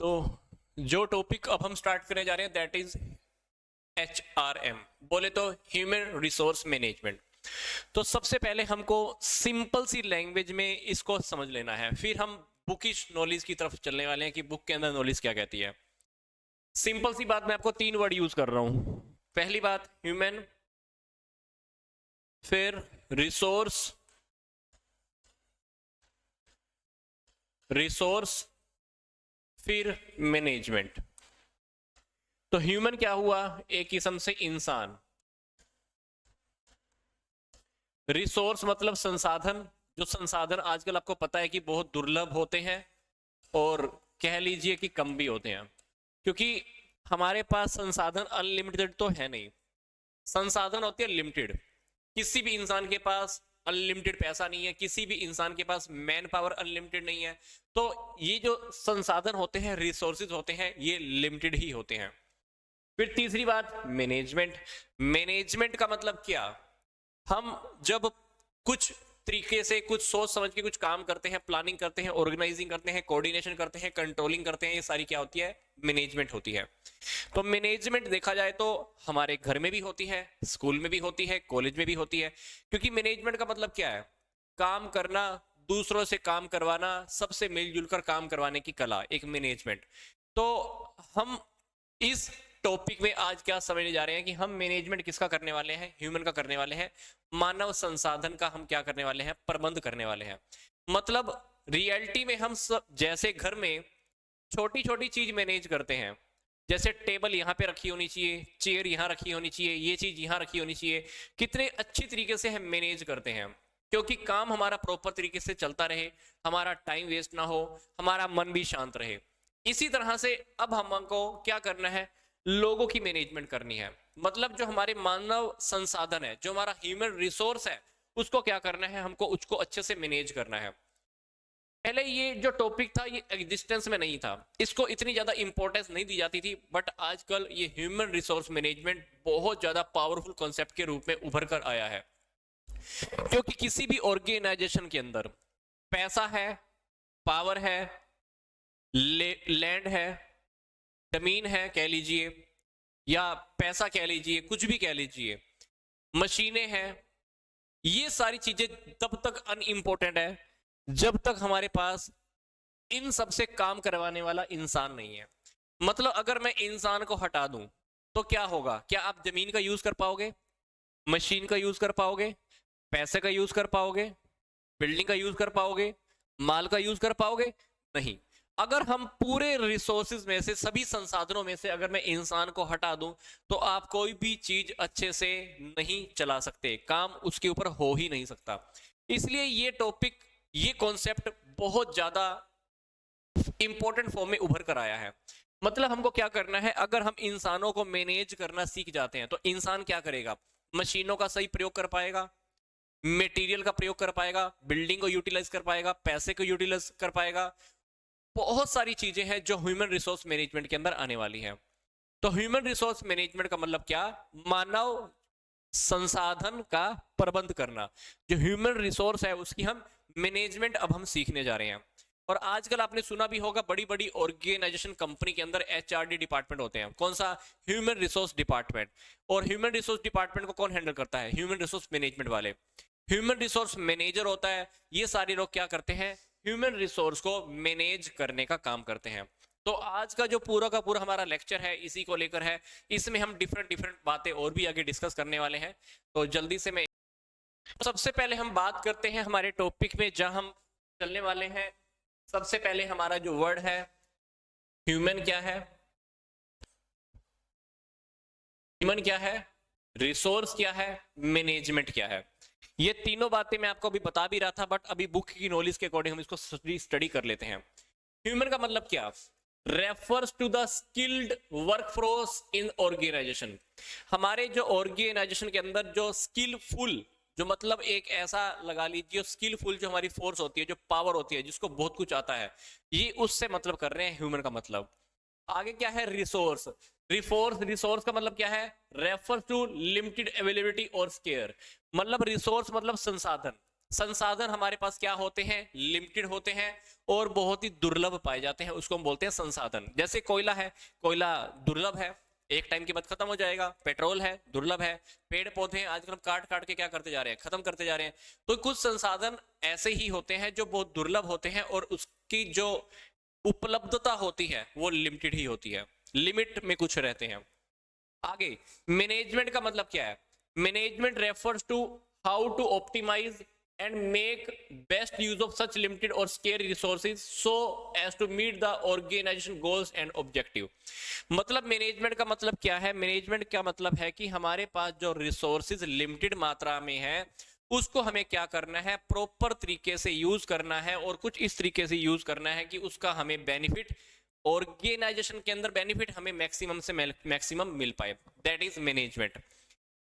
तो जो टॉपिक अब हम स्टार्ट करने जा रहे हैं दैट इज HRM, बोले तो ह्यूमन रिसोर्स मैनेजमेंट। तो सबसे पहले हमको सिंपल सी लैंग्वेज में इसको समझ लेना है, फिर हम बुकिश नॉलेज की तरफ चलने वाले हैं कि बुक के अंदर नॉलेज क्या कहती है। सिंपल सी बात, मैं आपको 3 वर्ड यूज कर रहा हूं। पहली बात ह्यूमन, फिर रिसोर्स, फिर मैनेजमेंट। तो ह्यूमन क्या हुआ? एक किस्म से इंसान। रिसोर्स मतलब संसाधन, जो संसाधन आजकल आपको पता है कि बहुत दुर्लभ होते हैं और कह लीजिए कि कम भी होते हैं, क्योंकि हमारे पास संसाधन अनलिमिटेड तो है नहीं, संसाधन होते हैं लिमिटेड। किसी भी इंसान के पास अनलिमिटेड पैसा नहीं है, किसी भी इंसान के पास मैन पावर अनलिमिटेड नहीं है। तो ये जो संसाधन होते हैं, रिसोर्सेज होते हैं, ये लिमिटेड ही होते हैं। फिर तीसरी बात मैनेजमेंट। मैनेजमेंट का मतलब क्या? हम जब कुछ तरीके से कुछ सोच समझ के कुछ काम करते हैं, प्लानिंग करते हैं, ऑर्गेनाइजिंग करते हैं, कोऑर्डिनेशन करते हैं, कंट्रोलिंग करते हैं, ये सारी क्या होती है? मैनेजमेंट होती है। तो मैनेजमेंट देखा जाए तो हमारे घर में भी होती है, स्कूल में भी होती है, कॉलेज में भी होती है। क्योंकि मैनेजमेंट का मतलब क्या है? काम करना, दूसरों से काम करवाना, सबसे मिलजुल कर काम करवाने की कला, एक मैनेजमेंट। तो हम इस टॉपिक में आज क्या समझने जा रहे हैं कि हम मैनेजमेंट किसका करने वाले हैं? ह्यूमन का करने वाले हैं। मानव संसाधन का हम क्या करने वाले हैं? प्रबंध करने वाले हैं। मतलब रियलिटी में हम सब जैसे घर में छोटी छोटी चीज मैनेज करते हैं, जैसे टेबल यहाँ पे रखी होनी चाहिए, चेयर यहाँ रखी होनी चाहिए, ये चीज यहाँ रखी होनी चाहिए, कितने अच्छी तरीके से हम मैनेज करते हैं, क्योंकि काम हमारा प्रॉपर तरीके से चलता रहे, हमारा टाइम वेस्ट ना हो, हमारा मन भी शांत रहे। इसी तरह से अब हमको क्या करना है? लोगों की मैनेजमेंट करनी है। मतलब जो हमारे मानव संसाधन है, जो हमारा ह्यूमन रिसोर्स है, उसको क्या करना है? हमको उसको अच्छे से मैनेज करना है। पहले ये जो टॉपिक था ये एग्जिस्टेंस में नहीं था, इसको इतनी ज्यादा इंपॉर्टेंस नहीं दी जाती थी, बट आजकल ये ह्यूमन रिसोर्स मैनेजमेंट बहुत ज्यादा पावरफुल कॉन्सेप्ट के रूप में उभर कर आया है। क्योंकि किसी भी ऑर्गेनाइजेशन के अंदर पैसा है, पावर है, लैंड है, जमीन है कह लीजिए, या पैसा कह लीजिए, कुछ भी कह लीजिए, मशीनें हैं, ये सारी चीजें तब तक अनइम्पोर्टेंट है जब तक हमारे पास इन सब से काम करवाने वाला इंसान नहीं है। मतलब अगर मैं इंसान को हटा दूं तो क्या होगा? क्या आप जमीन का यूज कर पाओगे? मशीन का यूज कर पाओगे? पैसे का यूज कर पाओगे? बिल्डिंग का यूज कर पाओगे? माल का यूज कर पाओगे? नहीं। अगर हम पूरे रिसोर्सेज में से, सभी संसाधनों में से अगर मैं इंसान को हटा दूं तो आप कोई भी चीज अच्छे से नहीं चला सकते, काम उसके ऊपर हो ही नहीं सकता। इसलिए ये टॉपिक, ये कॉन्सेप्ट बहुत ज्यादा इंपॉर्टेंट फॉर्म में उभर कर आया है। मतलब हमको क्या करना है? अगर हम इंसानों को मैनेज करना सीख जाते हैं तो इंसान क्या करेगा? मशीनों का सही प्रयोग कर पाएगा, मटेरियल का प्रयोग कर पाएगा, बिल्डिंग को यूटिलाइज कर पाएगा, पैसे को यूटिलाइज कर पाएगा। बहुत सारी चीजें हैं जो ह्यूमन रिसोर्स मैनेजमेंट के अंदर आने वाली है। तो ह्यूमन रिसोर्स मैनेजमेंट का मतलब क्या? मानव संसाधन का प्रबंध करना। जो ह्यूमन रिसोर्स है उसकी हम मैनेजमेंट अब हम सीखने जा रहे हैं। और आजकल आपने सुना भी होगा, बड़ी बड़ी ऑर्गेनाइजेशन कंपनी के अंदर HRD डिपार्टमेंट होते हैं। कौन सा? Human resource department. और ह्यूमन रिसोर्स डिपार्टमेंट को कौन हैंडल करता है? ह्यूमन रिसोर्स मैनेजमेंट वाले। ह्यूमन रिसोर्स मैनेजर होता है। ये सारे लोग क्या करते हैं? ह्यूमन रिसोर्स को मैनेज करने का काम करते हैं। तो आज का जो पूरा का पूरा हमारा लेक्चर है इसी को लेकर है। इसमें हम डिफरेंट डिफरेंट बातें और भी आगे डिस्कस करने वाले हैं। तो जल्दी से मैं सबसे पहले हम बात करते हैं हमारे टॉपिक में जहां हम चलने वाले हैं। सबसे पहले हमारा जो वर्ड है ह्यूमन क्या है, ह्यूमन क्या है, रिसोर्स क्या है, मैनेजमेंट क्या है। ये तीनों बातें मैं आपको अभी बता भी रहा था, बट अभी बुक की नॉलेज के अकॉर्डिंग हम इसको स्टडी कर लेते हैं। ह्यूमन का मतलब क्या? Refers to the skilled workforce in organization. हमारे जो ऑर्गेनाइजेशन के अंदर जो स्किलफुल, जो मतलब एक ऐसा लगा लीजिए स्किलफुल जो हमारी फोर्स होती है, जो पावर होती है, जिसको बहुत कुछ आता है, ये उससे मतलब कर रहे हैं ह्यूमन का मतलब। आगे क्या है? रिसोर्स। रिसोर्स का मतलब क्या है? रेफर टू लिमिटेड अवेलेबिलिटी और स्केयर। मतलब रिसोर्स मतलब संसाधन, संसाधन हमारे पास क्या होते हैं, लिमिटेड होते हैं और बहुत ही दुर्लभ पाए जाते हैं, उसको हम बोलते हैं संसाधन। जैसे कोयला है, कोयला दुर्लभ है, एक टाइम के बाद खत्म हो जाएगा। पेट्रोल है, दुर्लभ है। पेड़ पौधे हैं, आजकल हम काट काट के क्या करते जा रहे हैं, खत्म करते जा रहे हैं। तो कुछ संसाधन ऐसे ही होते हैं जो बहुत दुर्लभ होते हैं और उसकी जो उपलब्धता होती है वो लिमिटेड ही होती है, लिमिट में कुछ रहते हैं। आगे मैनेजमेंट का मतलब क्या है? Management refers to how to optimize and make best use of such limited or scarce resources so as to meet the organization goals and objective। मतलब मैनेजमेंट का मतलब क्या है? मैनेजमेंट का मतलब है कि हमारे पास जो रिसोर्सेज लिमिटेड मात्रा में है उसको हमें क्या करना है, प्रॉपर तरीके से यूज करना है और कुछ इस तरीके से यूज करना है कि उसका हमें बेनिफिट, ऑर्गेनाइजेशन के अंदर बेनिफिट हमें मैक्सिमम से मैक्सिमम मिल पाए। That is management.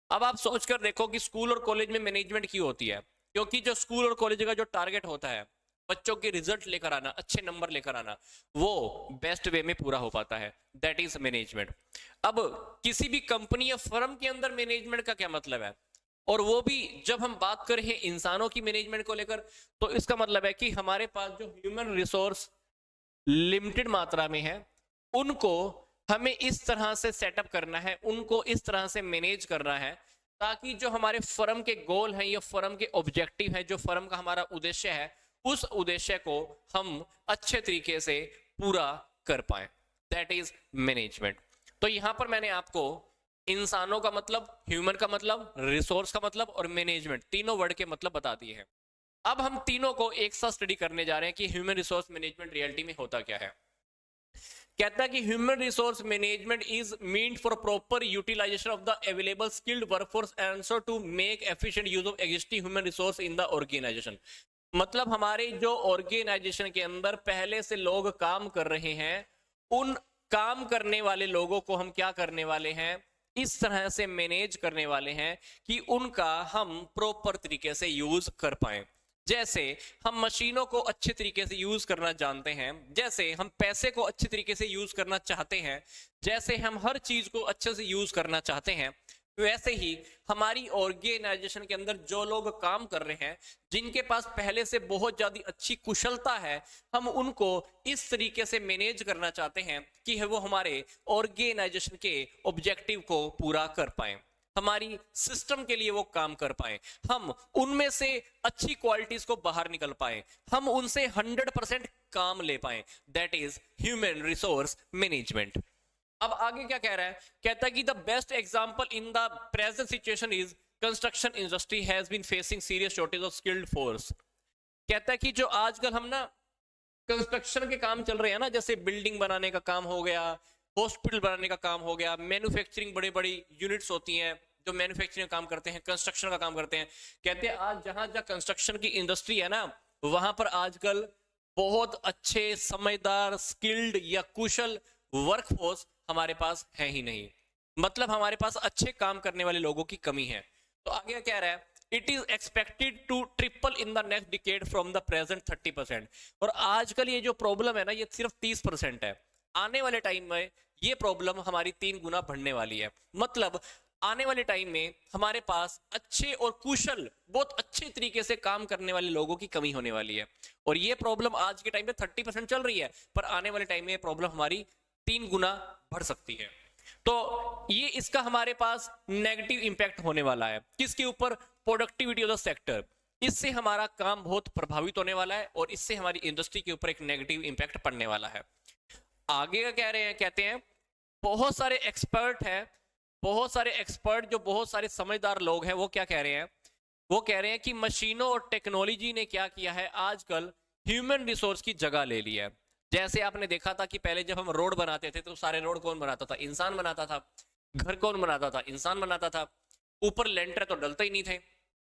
अब आप सोचकर देखो कि स्कूल और कॉलेज में मैनेजमेंट क्यों होती है? क्योंकि जो स्कूल और कॉलेज का जो टारगेट होता है बच्चों के रिजल्ट लेकर आना, अच्छे नंबर लेकर आना, वो बेस्ट वे में पूरा हो पाता है। That is management. अब किसी भी कंपनी या फर्म के अंदर मैनेजमेंट का क्या मतलब है? और वो भी जब हम बात कर रहे हैं इंसानों की मैनेजमेंट को लेकर, तो इसका मतलब है कि हमारे पास जो ह्यूमन रिसोर्स लिमिटेड मात्रा में है उनको हमें इस तरह से सेटअप करना है, उनको इस तरह से मैनेज करना है ताकि जो हमारे फर्म के गोल हैं या फर्म के ऑब्जेक्टिव हैं, जो फर्म का हमारा उद्देश्य है, उस उद्देश्य को हम अच्छे तरीके से पूरा कर पाए। That is management. तो यहां पर मैंने आपको इंसानों का मतलब, ह्यूमन का मतलब, रिसोर्स का मतलब और मैनेजमेंट तीनों वर्ड के मतलब बता दिए हैं। अब हम तीनों को एक साथ स्टडी करने जा रहे हैं कि ह्यूमन रिसोर्स मैनेजमेंट रियलिटी में होता क्या है। कहता है कि human resource management is meant for proper utilization of the available skilled workforce and also to make efficient use of existing human resource in the organization. मतलब हमारे जो ऑर्गेनाइजेशन के अंदर पहले से लोग काम कर रहे हैं, उन काम करने वाले लोगों को हम क्या करने वाले हैं, इस तरह से मैनेज करने वाले हैं कि उनका हम प्रॉपर तरीके से यूज कर पाए। जैसे हम मशीनों को अच्छे तरीके से यूज करना जानते हैं, जैसे हम पैसे को अच्छे तरीके से यूज करना चाहते हैं, जैसे हम हर चीज को अच्छे से यूज करना चाहते हैं, वैसे ही हमारी ऑर्गेनाइजेशन के अंदर जो लोग काम कर रहे हैं, जिनके पास पहले से बहुत ज्यादा अच्छी कुशलता है, हम उनको इस तरीके से मैनेज करना चाहते हैं कि वो हमारे ऑर्गेनाइजेशन के ऑब्जेक्टिव को पूरा कर पाए, हमारी सिस्टम के लिए वो काम कर पाए, हम उनमें से अच्छी क्वालिटीज को बाहर निकल पाए, हम उनसे 100% काम ले पाए। That is human resource management. अब आगे क्या कह रहा है? कहता है कि the best example in the present situation is construction industry has been facing serious shortage of skilled force. कहता है कि जो आजकल हम ना कंस्ट्रक्शन के काम चल रहे हैं ना, जैसे बिल्डिंग बनाने का काम हो गया, हॉस्पिटल बनाने का काम हो गया, मैन्युफैक्चरिंग बड़ी बड़ी यूनिट्स होती हैं जो मैन्युफैक्चरिंग का काम करते हैं, कंस्ट्रक्शन का काम करते हैं। कहते हैं आज जहां जहां कंस्ट्रक्शन की इंडस्ट्री है ना, वहां पर आजकल बहुत अच्छे समझदार स्किल्ड या कुशल वर्कफोर्स हमारे पास है ही नहीं। मतलब हमारे पास अच्छे काम करने वाले लोगों की कमी है। तो आगे क्या रहा है? It is expected to triple in the next decade from the present 30%। और आजकल ये जो प्रॉब्लम है ना, ये सिर्फ 30% है। आने वाले टाइम में ये प्रॉब्लम हमारी 3 गुना बढ़ने वाली है। मतलब आने वाले टाइम में हमारे पास अच्छे और कुशल, बहुत अच्छे तरीके से काम करने वाले लोगों की कमी होने वाली है। और ये प्रॉब्लम आज के टाइम पे 30% चल रही है, पर आने वाले टाइम में ये प्रॉब्लम हमारी 3 गुना बढ़ सकती है। तो ये इसका हमारे पास नेगेटिव इंपैक्ट होने वाला है। किसके ऊपर? Productivity of the sector. इससे हमारा काम बहुत प्रभावित होने वाला है और इससे हमारी इंडस्ट्री के ऊपर एक नेगेटिव इंपैक्ट पड़ने वाला है। आगे का कह रहे हैं, कहते हैं बहुत सारे एक्सपर्ट हैं, बहुत सारे एक्सपर्ट जो बहुत सारे समझदार लोग हैं, वो क्या कह रहे हैं? वो कह रहे हैं कि मशीनों और टेक्नोलॉजी ने क्या किया है, आजकल ह्यूमन रिसोर्स की जगह ले ली है। जैसे आपने देखा था कि पहले जब हम रोड बनाते थे तो सारे रोड कौन बनाता था? इंसान बनाता था। घर कौन बनाता था? इंसान बनाता था। ऊपर लेंटर तो डलते ही नहीं थे।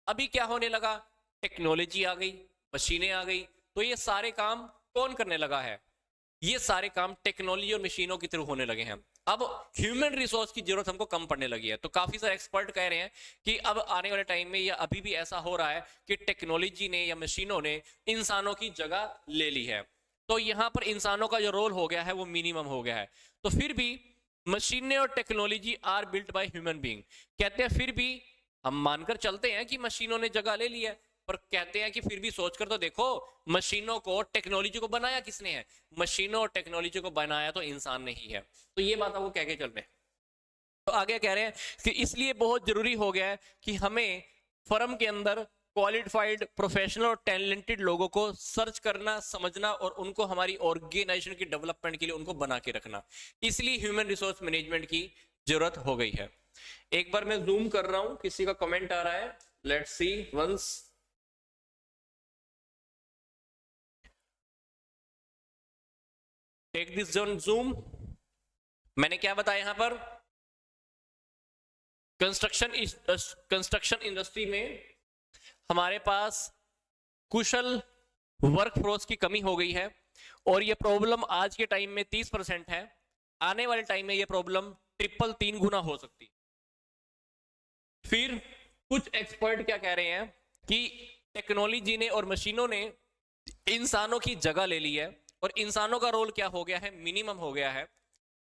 अभी क्या होने लगा? टेक्नोलॉजी आ गई, मशीनें आ गई, तो ये सारे काम कौन करने लगा है? ये सारे काम टेक्नोलॉजी और मशीनों की थ्रू होने लगे हैं। अब ह्यूमन रिसोर्स की जरूरत हमको कम पड़ने लगी है। तो काफी सारे एक्सपर्ट कह रहे हैं कि अब आने वाले टाइम में या अभी भी ऐसा हो रहा है कि टेक्नोलॉजी ने या मशीनों ने इंसानों की जगह ले ली है। तो यहां पर इंसानों का जो रोल हो गया है वो मिनिमम हो गया है। तो फिर भी मशीनें और technology are built by human being. कहते हैं फिर भी हम मानकर चलते हैं कि मशीनों ने जगह ले ली है, पर कहते हैं कि फिर भी सोचकर तो देखो, मशीनों को, टेक्नोलॉजी को बनाया किसने है? मशीनों और टेक्नोलॉजी को बनाया तो इंसान ने ही है। तो ये बात आपको कह के चल रहे हैं। तो आगे कह रहे हैं कि इसलिए बहुत जरूरी हो गया है कि हमें फर्म के अंदर क्वालिफाइड, प्रोफेशनल और टैलेंटेड लोगों को सर्च करना, समझना और उनको हमारी ऑर्गेनाइजेशन की डेवलपमेंट के लिए उनको बना के रखना। इसलिए ह्यूमन रिसोर्स मैनेजमेंट की जरूरत हो गई है। एक बार मैं जूम कर रहा हूं, किसी का कमेंट आ रहा है, let's see once. Take this zoom. मैंने क्या बताया यहां पर? कंस्ट्रक्शन इंडस्ट्री में हमारे पास कुशल वर्कफोर्स की कमी हो गई है और ये प्रॉब्लम आज के टाइम में 30% है। आने वाले टाइम में ये प्रॉब्लम ट्रिपल 3 गुना हो सकती। फिर कुछ एक्सपर्ट क्या कह रहे हैं कि टेक्नोलॉजी ने और मशीनों ने इंसानों की जगह ले ली है और इंसानों का रोल क्या हो गया है? मिनिमम हो गया है।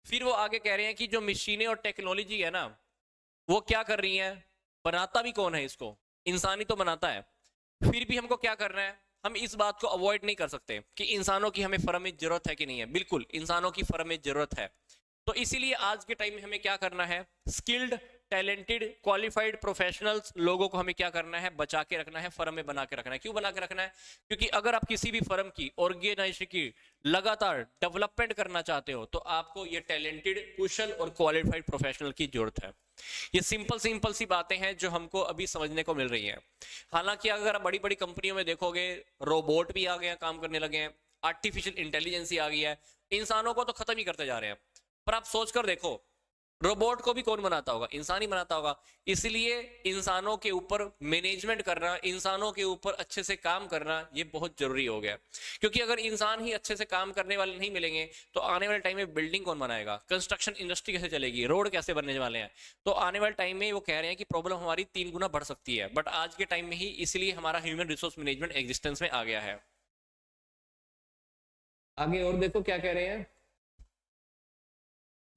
फिर वो आगे कह रहे हैं कि जो मशीनें और टेक्नोलॉजी है ना, वो क्या कर रही हैं? बनाता भी कौन है इसको? इंसान ही तो बनाता है। फिर भी हमको क्या करना है? हम इस बात को अवॉइड नहीं कर सकते कि इंसानों की हमें फर्म में जरूरत है कि नहीं है। बिल्कुल इंसानों की फर्म में जरूरत है। तो इसीलिए आज के टाइम में हमें क्या करना है? स्किल्ड, टैलेंटेड, क्वालिफाइड प्रोफेशनल्स लोगों को हमें क्या करना है? बचा के रखना है, फर्म में बना के रखना है। क्यों बना के रखना है? क्योंकि अगर आप किसी भी फर्म की, ऑर्गेनाइजेशन की लगातार डेवलपमेंट करना चाहते हो तो आपको ये टैलेंटेड, कुशल और क्वालिफाइड प्रोफेशनल की जरूरत है। ये सिंपल सी बातें हैं जो हमको अभी समझने को मिल रही हैं। हालांकि अगर आप बड़ी बड़ी कंपनियों में देखोगे, रोबोट भी आ गए हैं, काम करने लगे हैं, आर्टिफिशियल इंटेलिजेंस आ गई है, इंसानों को तो खत्म ही करते जा रहे हैं। पर आप सोचकर देखो, रोबोट को भी कौन बनाता होगा? इंसान ही बनाता होगा। इसलिए इंसानों के ऊपर मैनेजमेंट करना, इंसानों के ऊपर अच्छे से काम करना, ये बहुत जरूरी हो गया। क्योंकि अगर इंसान ही अच्छे से काम करने वाले नहीं मिलेंगे तो आने वाले टाइम में बिल्डिंग कौन बनाएगा? कंस्ट्रक्शन इंडस्ट्री कैसे चलेगी? रोड कैसे बनने वाले हैं? तो आने वाले टाइम में वो कह रहे हैं कि प्रॉब्लम हमारी 3 गुना बढ़ सकती है। बट आज के टाइम में ही इसलिए हमारा ह्यूमन रिसोर्स मैनेजमेंट एग्जिस्टेंस में आ गया है। आगे और देखो क्या कह रहे हैं।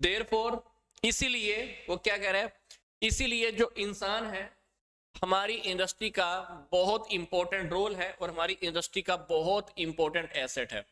देयरफॉर, इसीलिए वो क्या कह रहे हैं? इसीलिए जो इंसान है हमारी इंडस्ट्री का बहुत इंपॉर्टेंट रोल है और हमारी इंडस्ट्री का बहुत इंपॉर्टेंट एसेट है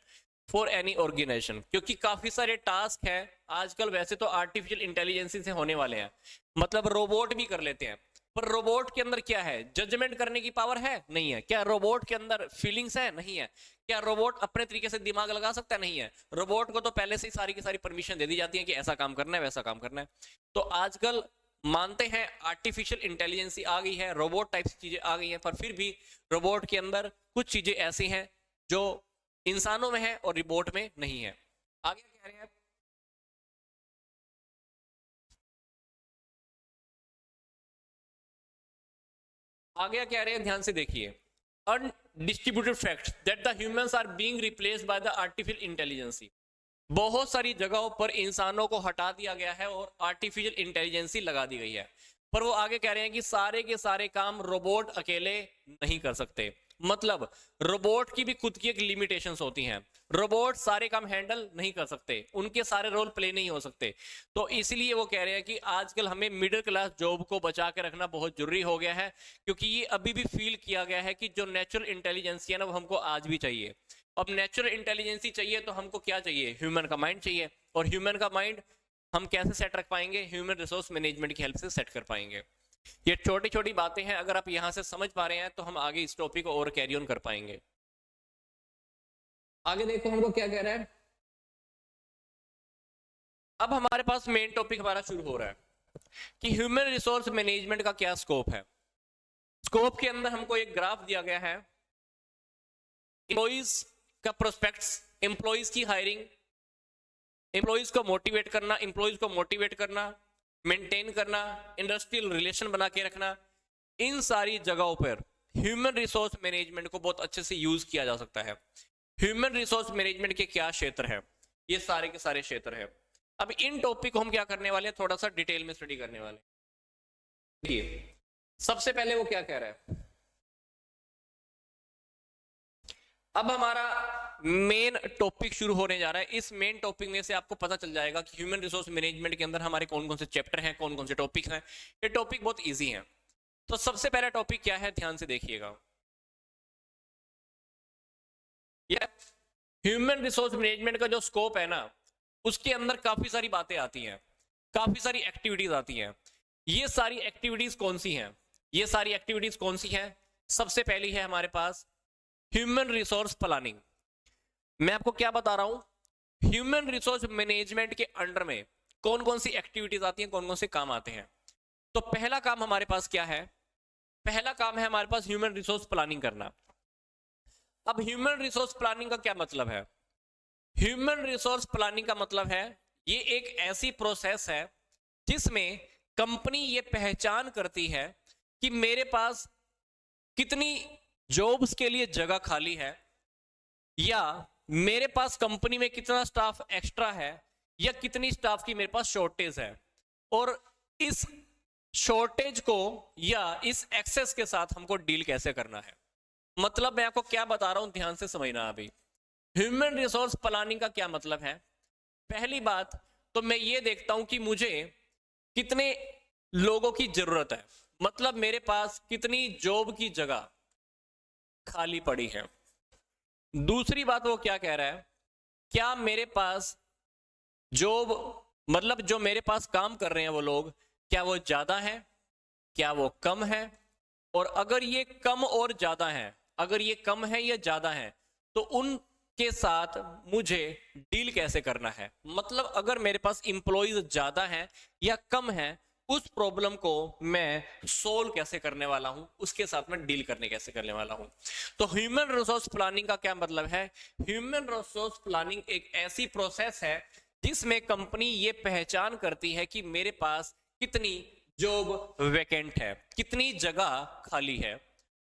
फॉर एनी ऑर्गेनाइजेशन। क्योंकि काफी सारे टास्क हैं आजकल, वैसे तो आर्टिफिशियल इंटेलिजेंस से होने वाले हैं, मतलब रोबोट भी कर लेते हैं। पर रोबोट के अंदर क्या है? जजमेंट करने की पावर है? नहीं है। क्या रोबोट के अंदर फीलिंग्स है? नहीं है। क्या रोबोट अपने तरीके से दिमाग लगा सकता है? नहीं है। रोबोट को तो पहले से ही सारी की सारी परमिशन दे दी जाती है कि ऐसा काम करना है, वैसा काम करना है। तो आजकल मानते हैं आर्टिफिशियल इंटेलिजेंस आ गई है, रोबोट टाइप चीजें आ गई हैं, पर फिर भी रोबोट के अंदर कुछ चीजें ऐसी हैं जो इंसानों में है और रोबोट में नहीं है। आगे कह रहे हैं, आगे कह रहे हैं, ध्यान से देखिए। Undistributed fact that the humans are being replaced by the artificial intelligence. बहुत सारी जगहों पर इंसानों को हटा दिया गया है और आर्टिफिशियल इंटेलिजेंस लगा दी गई है। पर वो आगे कह रहे हैं कि सारे के सारे काम रोबोट अकेले नहीं कर सकते। मतलब रोबोट की भी खुद की एक लिमिटेशंस होती हैं। रोबोट सारे काम हैंडल नहीं कर सकते, उनके सारे रोल प्ले नहीं हो सकते। तो इसलिए वो कह रहे हैं कि आजकल हमें मिडिल क्लास जॉब को बचा के रखना बहुत जरूरी हो गया है। क्योंकि ये अभी भी फील किया गया है कि जो नेचुरल इंटेलिजेंस है ना, वो हमको आज भी चाहिए। अब नेचुरल इंटेलिजेंस चाहिए तो हमको क्या चाहिए? ह्यूमन का माइंड चाहिए। और ह्यूमन का माइंड हम कैसे सेट रख पाएंगे? ह्यूमन रिसोर्स मैनेजमेंट की हेल्प से सेट कर पाएंगे। ये छोटी छोटी बातें हैं, अगर आप यहां से समझ पा रहे हैं तो हम आगे इस टॉपिक को और कैरी ऑन कर पाएंगे। आगे देखो हमको क्या कह रहा है। अब हमारे पास मेन टॉपिक हमारा शुरू हो रहा है कि ह्यूमन रिसोर्स मैनेजमेंट का क्या स्कोप है। स्कोप के अंदर हमको एक ग्राफ दिया गया है, एम्प्लॉइज का प्रोस्पेक्ट्स, एम्प्लॉइज की हायरिंग, एम्प्लॉइज को मोटिवेट करना, एम्प्लॉइज को मोटिवेट करना, मेंटेन करना, इंडस्ट्रियल रिलेशन बना के रखना, इन सारी जगहों पर ह्यूमन रिसोर्स मैनेजमेंट को बहुत अच्छे से यूज किया जा सकता है। ह्यूमन रिसोर्स मैनेजमेंट के क्या क्षेत्र है? ये सारे के सारे क्षेत्र है। अब इन टॉपिक को हम क्या करने वाले हैं, थोड़ा सा डिटेल में स्टडी करने वाले। देखिए सबसे पहले वो क्या कह रहा है। अब हमारा मेन टॉपिक शुरू होने जा रहा है। इस मेन टॉपिक में से आपको पता चल जाएगा कि ह्यूमन रिसोर्स मैनेजमेंट के अंदर हमारे कौन कौन से चैप्टर हैं, कौन कौन से टॉपिक हैं। ये टॉपिक बहुत इजी हैं। तो सबसे पहला टॉपिक क्या है, ध्यान से देखिएगा। या ह्यूमन रिसोर्स मैनेजमेंट का जो स्कोप है ना, उसके अंदर काफी सारी बातें आती हैं, काफी सारी एक्टिविटीज आती हैं। ये सारी एक्टिविटीज कौन सी हैं? ये सारी एक्टिविटीज कौन सी हैं? सबसे पहली है हमारे पास ह्यूमन रिसोर्स प्लानिंग। मैं आपको क्या बता रहा हूं, ह्यूमन रिसोर्स मैनेजमेंट के अंडर में कौन कौन सी एक्टिविटीज आती हैं, कौन कौन से काम आते हैं। तो पहला काम हमारे पास क्या है? पहला काम है हमारे पास ह्यूमन रिसोर्स प्लानिंग करना। अब ह्यूमन रिसोर्स प्लानिंग का क्या मतलब है? ह्यूमन रिसोर्स प्लानिंग का मतलब है ये एक ऐसी प्रोसेस है जिसमें कंपनी ये पहचान करती है कि मेरे पास कितनी जॉब्स के लिए जगह खाली है, या मेरे पास कंपनी में कितना स्टाफ एक्स्ट्रा है, या कितनी स्टाफ की मेरे पास शॉर्टेज है, और इस शॉर्टेज को या इस एक्सेस के साथ हमको डील कैसे करना है। मतलब मैं आपको क्या बता रहा हूं, ध्यान से समझना। अभी ह्यूमन रिसोर्स प्लानिंग का क्या मतलब है? पहली बात तो मैं ये देखता हूं कि मुझे कितने लोगों की जरूरत है, मतलब मेरे पास कितनी जॉब की जगह खाली पड़ी है। दूसरी बात वो क्या कह रहा है, क्या मेरे पास जॉब, मतलब जो मेरे पास काम कर रहे हैं वो लोग, क्या वो ज्यादा है, क्या वो कम है, और अगर ये कम और ज्यादा है, अगर ये कम है या ज्यादा है, तो उनके साथ मुझे डील कैसे करना है। मतलब अगर मेरे पास इंप्लॉइज ज्यादा है या कम है, उस प्रॉब्लम को मैं सोल्व कैसे करने वाला हूं, उसके साथ में डील करने कैसे करने वाला हूं। तो ह्यूमन रिसोर्स प्लानिंग का क्या मतलब है? ह्यूमन रिसोर्स प्लानिंग एक ऐसी प्रोसेस है जिसमें कंपनी ये पहचान करती है कि मेरे पास कितनी जॉब वैकेंट है, कितनी जगह खाली है।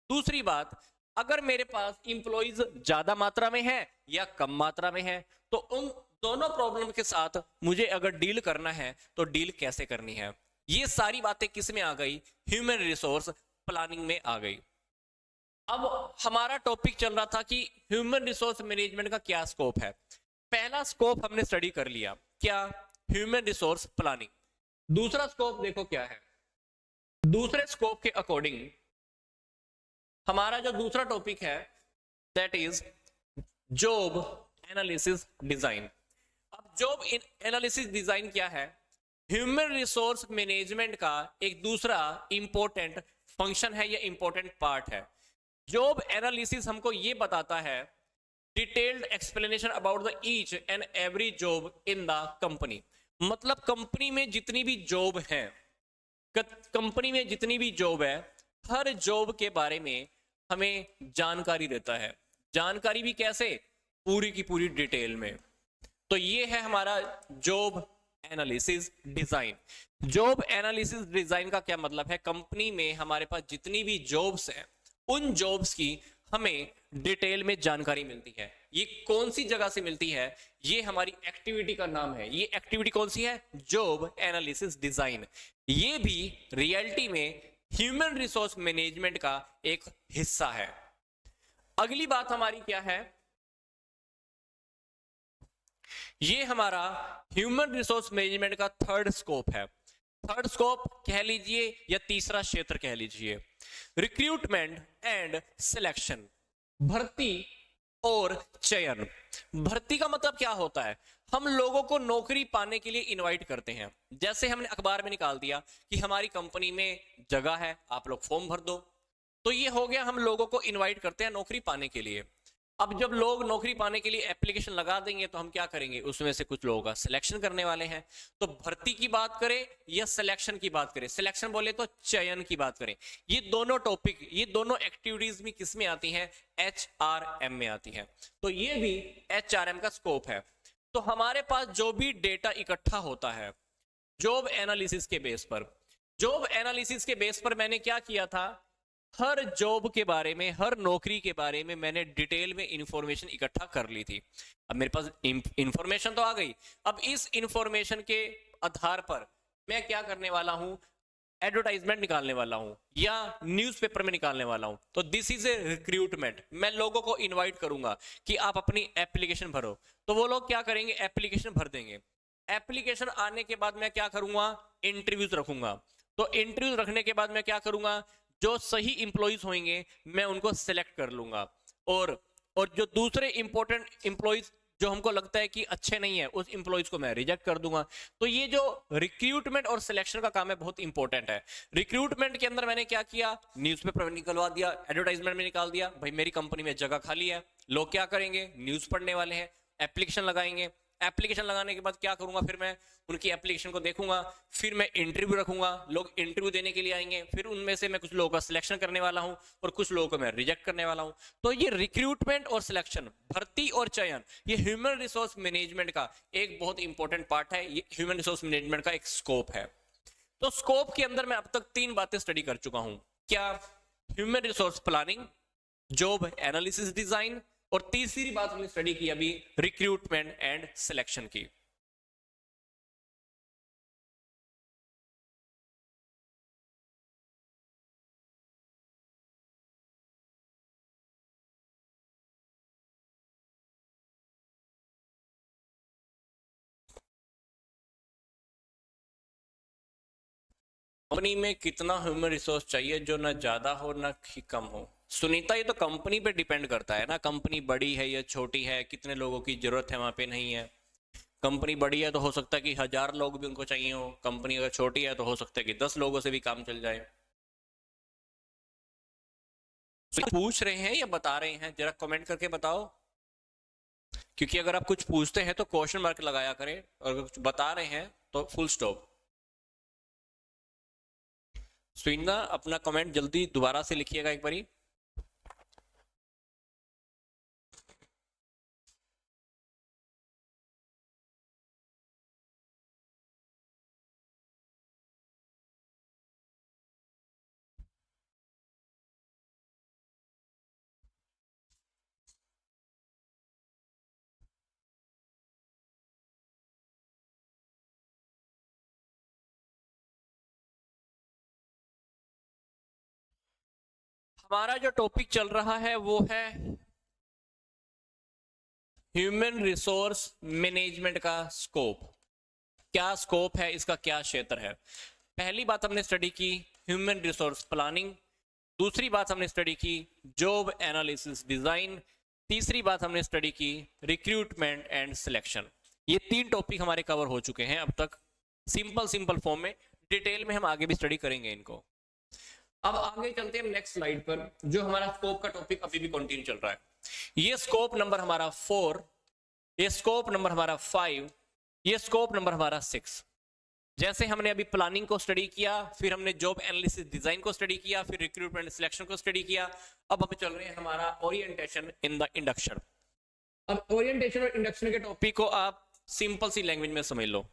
दूसरी बात, अगर मेरे पास इंप्लॉइज ज्यादा मात्रा में है या कम मात्रा में है, तो उन दोनों प्रॉब्लम के साथ मुझे अगर डील करना है तो डील कैसे करनी है। ये सारी बातें किस में आ गई? ह्यूमन रिसोर्स प्लानिंग में आ गई। अब हमारा टॉपिक चल रहा था कि ह्यूमन रिसोर्स मैनेजमेंट का क्या स्कोप है। पहला स्कोप हमने स्टडी कर लिया, क्या? Human resource planning. दूसरा स्कोप देखो क्या है। दूसरे स्कोप के अकॉर्डिंग हमारा जो दूसरा टॉपिक है that is job analysis design. अब जॉब एनालिसिस डिजाइन क्या है? ह्यूमन रिसोर्स मैनेजमेंट का एक दूसरा इंपॉर्टेंट फंक्शन है या इंपॉर्टेंट पार्ट है। जॉब एनालिसिस हमको ये बताता है detailed explanation about the each and every job in the company. मतलब कंपनी में जितनी भी जॉब है, कंपनी में जितनी भी जॉब है, हर जॉब के बारे में हमें जानकारी देता है। जानकारी भी कैसे? पूरी की पूरी डिटेल में। तो ये है हमारा job analysis design. Job analysis design का क्या मतलब है? कंपनी में हमारे पास जितनी भी जॉब्स हैं, उन जॉब्स की हमें डिटेल में जानकारी मिलती है। ये कौन सी जगह से मिलती है? ये हमारी एक्टिविटी का नाम है। ये एक्टिविटी कौन सी है? Job analysis design. ये भी रियलिटी में ह्यूमन रिसोर्स मैनेजमेंट का एक हिस्सा है। अगली बात हमारी क्या है? ये हमारा ह्यूमन रिसोर्स मैनेजमेंट का थर्ड स्कोप है। थर्ड स्कोप कह लीजिए या तीसरा क्षेत्र कह लीजिए, रिक्रूटमेंट एंड सिलेक्शन। भर्ती और चयन। भर्ती का मतलब क्या होता है? हम लोगों को नौकरी पाने के लिए इनवाइट करते हैं। जैसे हमने अखबार में निकाल दिया कि हमारी कंपनी में जगह है, आप लोग फॉर्म भर दो, तो ये हो गया, हम लोगों को इनवाइट करते हैं नौकरी पाने के लिए। अब जब लोग नौकरी पाने के लिए एप्लीकेशन लगा देंगे तो हम क्या करेंगे? उसमें से कुछ लोगों का सिलेक्शन करने वाले हैं। तो भर्ती की बात करें या सिलेक्शन की बात करें, सिलेक्शन बोले तो चयन की बात करें, ये दोनों टॉपिक, ये दोनों एक्टिविटीज भी किस में आती हैं? HRM में आती हैं। तो ये भी HRM का स्कोप है। तो हमारे पास जो भी डेटा इकट्ठा होता है जॉब एनालिसिस के बेस पर, जॉब एनालिसिस के बेस पर मैंने क्या किया था? हर जॉब के बारे में, हर नौकरी के बारे में मैंने डिटेल में इंफॉर्मेशन इकट्ठा कर ली थी। अब मेरे पास इंफॉर्मेशन तो आ गई। अब इस इंफॉर्मेशन के आधार पर मैं क्या करने वाला हूं? एडवर्टाइजमेंट निकालने वाला हूं या न्यूज़पेपर में निकालने वाला हूं। तो दिस इज ए रिक्रूटमेंट। मैं लोगों को इनवाइट करूंगा कि आप अपनी एप्लीकेशन भरो, तो वो लोग क्या करेंगे? एप्लीकेशन भर देंगे। एप्लीकेशन आने के बाद मैं क्या करूंगा? इंटरव्यूज रखूंगा। तो इंटरव्यूज रखने के बाद मैं क्या करूंगा? जो सही इंप्लॉइज होंगे मैं उनको सिलेक्ट कर लूंगा और और जो दूसरे इंपॉर्टेंट इंप्लॉइज जो हमको लगता है कि अच्छे नहीं है, उस इंप्लॉइज को मैं रिजेक्ट कर दूंगा। तो ये जो रिक्रूटमेंट और सिलेक्शन का काम है बहुत इंपॉर्टेंट है। रिक्रूटमेंट के अंदर मैंने क्या किया, न्यूज़पेपर में निकलवा दिया, एडवर्टाइजमेंट में निकाल दिया, भाई मेरी कंपनी में जगह खाली है। लोग क्या करेंगे, न्यूज़ पढ़ने वाले हैं, एप्लीकेशन लगाएंगे। एप्लीकेशन लगाने के बाद क्या करूंगा, फिर मैं उनकी एप्लीकेशन को देखूंगा, फिर मैं इंटरव्यू रखूंगा, लोग इंटरव्यू देने के लिए आएंगे, फिर उनमें से मैं कुछ लोगों का सिलेक्शन करने वाला हूं और कुछ लोगों को मैं रिजेक्ट करने वाला हूं। तो ये रिक्रूटमेंट और सिलेक्शन, भर्ती और चयन, ये ह्यूमन रिसोर्स मैनेजमेंट का एक बहुत इंपॉर्टेंट पार्ट है। ये ह्यूमन रिसोर्स मैनेजमेंट का एक स्कोप है। तो स्कोप के अंदर मैं अब तक 3 बातें स्टडी कर चुका हूं। क्या, human resource planning, job analysis design, और तीसरी बात हमने स्टडी की अभी, रिक्रूटमेंट एंड सिलेक्शन की। कंपनी में कितना ह्यूमन रिसोर्स चाहिए जो ना ज्यादा हो ना ही कम हो? सुनीता, ये तो कंपनी पे डिपेंड करता है ना, कंपनी बड़ी है या छोटी है, कितने लोगों की जरूरत है वहां पे नहीं है। कंपनी बड़ी है तो हो सकता है कि 1000 लोग भी उनको चाहिए हो, कंपनी अगर छोटी है तो हो सकता है कि 10 लोगों से भी काम चल जाए। तो पूछ रहे हैं या बता रहे हैं, जरा कमेंट करके बताओ। क्योंकि अगर आप कुछ पूछते हैं तो क्वेश्चन मार्क लगाया करें, और अगर कुछ बता रहे हैं तो फुल स्टॉप। सुइंदा, अपना कमेंट जल्दी दोबारा से लिखिएगा एक बारी। हमारा जो टॉपिक चल रहा है वो है ह्यूमन रिसोर्स मैनेजमेंट का स्कोप। क्या स्कोप है इसका, क्या क्षेत्र है? पहली बात हमने स्टडी की ह्यूमन रिसोर्स प्लानिंग, दूसरी बात हमने स्टडी की जॉब एनालिसिस डिजाइन, तीसरी बात हमने स्टडी की रिक्रूटमेंट एंड सिलेक्शन। ये 3 टॉपिक हमारे कवर हो चुके हैं अब तक, सिंपल सिंपल फॉर्म में। डिटेल में हम आगे भी स्टडी करेंगे इनको। अब आगे चलते हैं नेक्स्ट स्लाइड पर, जो हमारा स्कोप का टॉपिक अभी भी कंटिन्यू चल रहा है। ये स्कोप नंबर हमारा 4, ये स्कोप नंबर हमारा 5, ये स्कोप नंबर हमारा 6। जैसे हमने अभी प्लानिंग को स्टडी किया, फिर हमने जॉब एनालिसिस डिजाइन को स्टडी किया, फिर रिक्रूटमेंट सिलेक्शन को स्टडी किया, अब हम चल रहे हैं हमारा ओरिएंटेशन इन द इंडक्शन। अब ओरिएंटेशन और इंडक्शन के टॉपिक को आप सिंपल सी लैंग्वेज में समझ लो।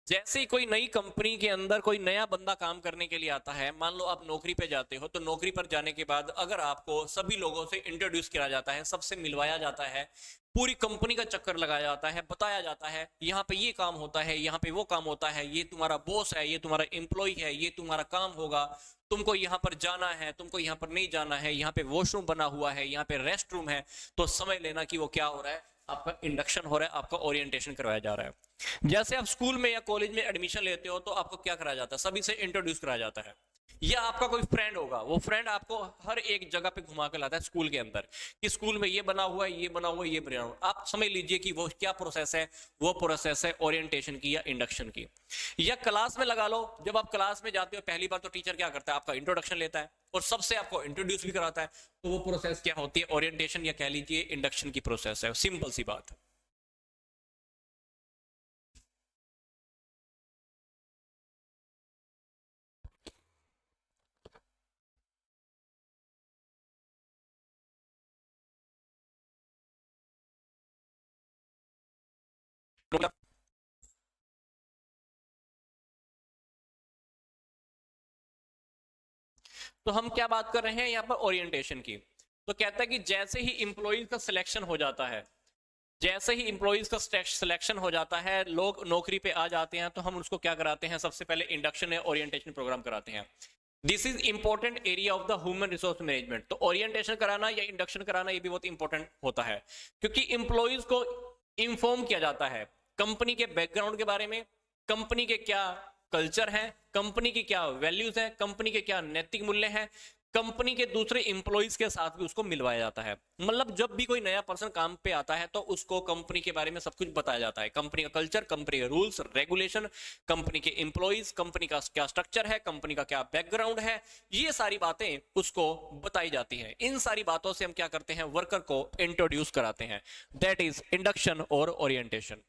जैसे ही कोई नई कंपनी के अंदर कोई नया बंदा काम करने के लिए आता है, मान लो आप नौकरी पे जाते हो, तो नौकरी पर जाने के बाद अगर आपको सभी लोगों से इंट्रोड्यूस किया जाता है, सबसे मिलवाया जाता है, पूरी कंपनी का चक्कर लगाया जाता है, बताया जाता है यहाँ पे ये काम होता है, यहाँ पे वो काम होता है, ये तुम्हारा बॉस है, ये तुम्हारा एम्प्लॉय है, ये तुम्हारा काम होगा, तुमको यहाँ पर जाना है, तुमको यहाँ पर नहीं जाना है, यहाँ पे वॉशरूम बना हुआ है, यहाँ पे रेस्ट रूम है, तो समझ लेना कि वो क्या हो रहा है, आपका इंडक्शन हो रहा है, आपका ओरिएंटेशन करवाया जा रहा है। जैसे आप स्कूल में या कॉलेज में एडमिशन लेते हो तो आपको क्या कराया जाता है, सभी से इंट्रोड्यूस कराया जाता है। या आपका कोई फ्रेंड होगा, वो फ्रेंड आपको हर एक जगह पे घुमा के लाता है स्कूल के अंदर, कि स्कूल में ये बना हुआ है, ये बना हुआ है, ये बना हुआ है। आप समझ लीजिए कि वो क्या प्रोसेस है, वो प्रोसेस है ओरिएंटेशन की या इंडक्शन की। या क्लास में लगा लो, जब आप क्लास में जाते हो पहली बार तो टीचर क्या करता है, आपका इंट्रोडक्शन लेता है और सबसे आपको इंट्रोड्यूस भी कराता है। तो वो प्रोसेस क्या होती है, ओरिएंटेशन या कह लीजिए इंडक्शन की प्रोसेस है। सिंपल सी बात है। तो हम क्या बात कर रहे हैं यहाँ पर, ओरिएंटेशन की। तो कहता है कि जैसे ही इंप्लॉइज का सिलेक्शन हो जाता है, जैसे ही इंप्लॉइज का सिलेक्शन हो जाता है, लोग नौकरी पे आ जाते हैं, तो हम उसको क्या कराते हैं, सबसे पहले इंडक्शन या ओरिएंटेशन प्रोग्राम कराते हैं। This is important area of the human resource management. तो ओरिएंटेशन कराना या इंडक्शन कराना ये भी बहुत इंपॉर्टेंट होता है, क्योंकि इंप्लॉइज को इंफॉर्म किया जाता है कंपनी के बैकग्राउंड के बारे में, कंपनी के क्या कल्चर है, कंपनी की क्या वैल्यूज है, कंपनी के क्या नैतिक मूल्य हैं, कंपनी के दूसरे इंप्लॉइज के साथ भी उसको मिलवाया जाता है। मतलब जब भी कोई नया पर्सन काम पे आता है तो उसको कंपनी के बारे में सब कुछ बताया जाता है, कंपनी का कल्चर, कंपनी के रूल्स रेगुलेशन, कंपनी के इंप्लॉइज, कंपनी का क्या स्ट्रक्चर है, कंपनी का क्या बैकग्राउंड है, ये सारी बातें उसको बताई जाती हैं। इन सारी बातों से हम क्या करते हैं, वर्कर को इंट्रोड्यूस कराते हैं, दैट इज इंडक्शन और ओरिएंटेशन।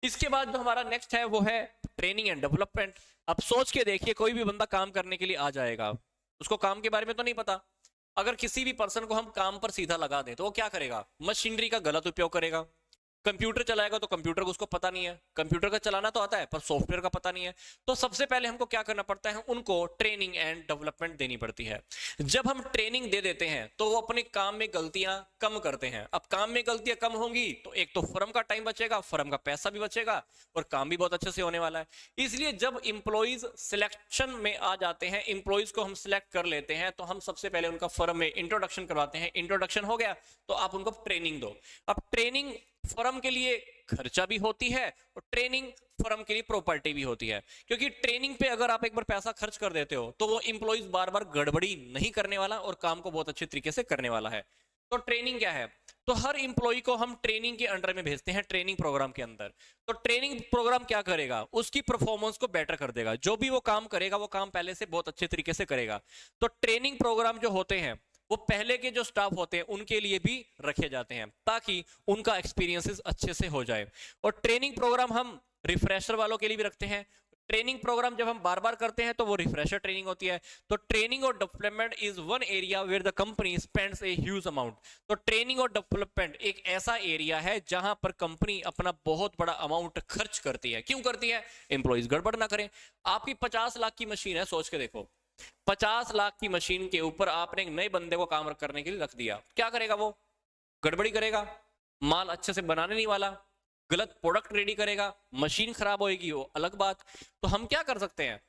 इसके बाद जो हमारा नेक्स्ट है वो है ट्रेनिंग एंड डेवलपमेंट। अब सोच के देखिए, कोई भी बंदा काम करने के लिए आ जाएगा, उसको काम के बारे में तो नहीं पता। अगर किसी भी पर्सन को हम काम पर सीधा लगा दें तो वो क्या करेगा, मशीनरी का गलत उपयोग करेगा। कंप्यूटर चलाएगा तो कंप्यूटर को उसको पता नहीं है, कंप्यूटर का चलाना तो आता है पर सॉफ्टवेयर का पता नहीं है। तो सबसे पहले हमको क्या करना पड़ता है, उनको ट्रेनिंग एंड डेवलपमेंट देनी पड़ती है। जब हम ट्रेनिंग दे देते हैं तो वो अपने काम में गलतियां कम करते हैं। अब काम में गलतियां कम होंगी तो एक तो फर्म का टाइम बचेगा, फर्म का पैसा भी बचेगा और काम भी बहुत अच्छे से होने वाला है। इसलिए जब इंप्लॉइज सिलेक्शन में आ जाते हैं, इंप्लॉइज को हम सिलेक्ट कर लेते हैं, तो हम सबसे पहले उनका फर्म में इंट्रोडक्शन करवाते हैं। इंट्रोडक्शन हो गया तो आप उनको ट्रेनिंग दो। अब ट्रेनिंग फर्म के लिए खर्चा भी होती है और ट्रेनिंग फर्म के लिए प्रॉपर्टी भी होती है, क्योंकि ट्रेनिंग पे अगर आप एक बार पैसा खर्च कर देते हो तो वो इंप्लॉइज बार बार गड़बड़ी नहीं करने वाला और काम को बहुत अच्छे तरीके से करने वाला है। तो ट्रेनिंग क्या है, तो हर इंप्लॉय को हम ट्रेनिंग के अंडर में भेजते हैं, ट्रेनिंग प्रोग्राम के अंदर। तो ट्रेनिंग प्रोग्राम क्या करेगा, उसकी परफॉर्मेंस को बेटर कर देगा। जो भी वो काम करेगा वो काम पहले से बहुत अच्छे तरीके से करेगा। तो ट्रेनिंग प्रोग्राम जो होते हैं वो पहले के जो स्टाफ होते हैं उनके लिए भी रखे जाते हैं ताकि उनका एक्सपीरियंसेस अच्छे से हो जाए। और ट्रेनिंग प्रोग्राम हम रिफ्रेशर वालों के लिए भी रखते हैं। ट्रेनिंग प्रोग्राम जब हम बार बार करते हैं तो वो रिफ्रेशर ट्रेनिंग होती है। तो ट्रेनिंग और development is one area where the company spends a huge amount. तो ट्रेनिंग और डेवलपमेंट एक ऐसा एरिया है जहां पर कंपनी अपना बहुत बड़ा अमाउंट खर्च करती है। क्यों करती है, एम्प्लॉइज गड़बड़ ना करें। आपकी 50 लाख की मशीन है, सोच के देखो, 50 लाख की मशीन के ऊपर आपने एक नए बंदे को काम करने के लिए रख दिया, क्या करेगा वो, गड़बड़ी करेगा, माल अच्छे से बनाने नहीं वाला, गलत प्रोडक्ट रेडी करेगा, मशीन खराब होएगी, वो अलग बात। तो हम क्या कर सकते हैं,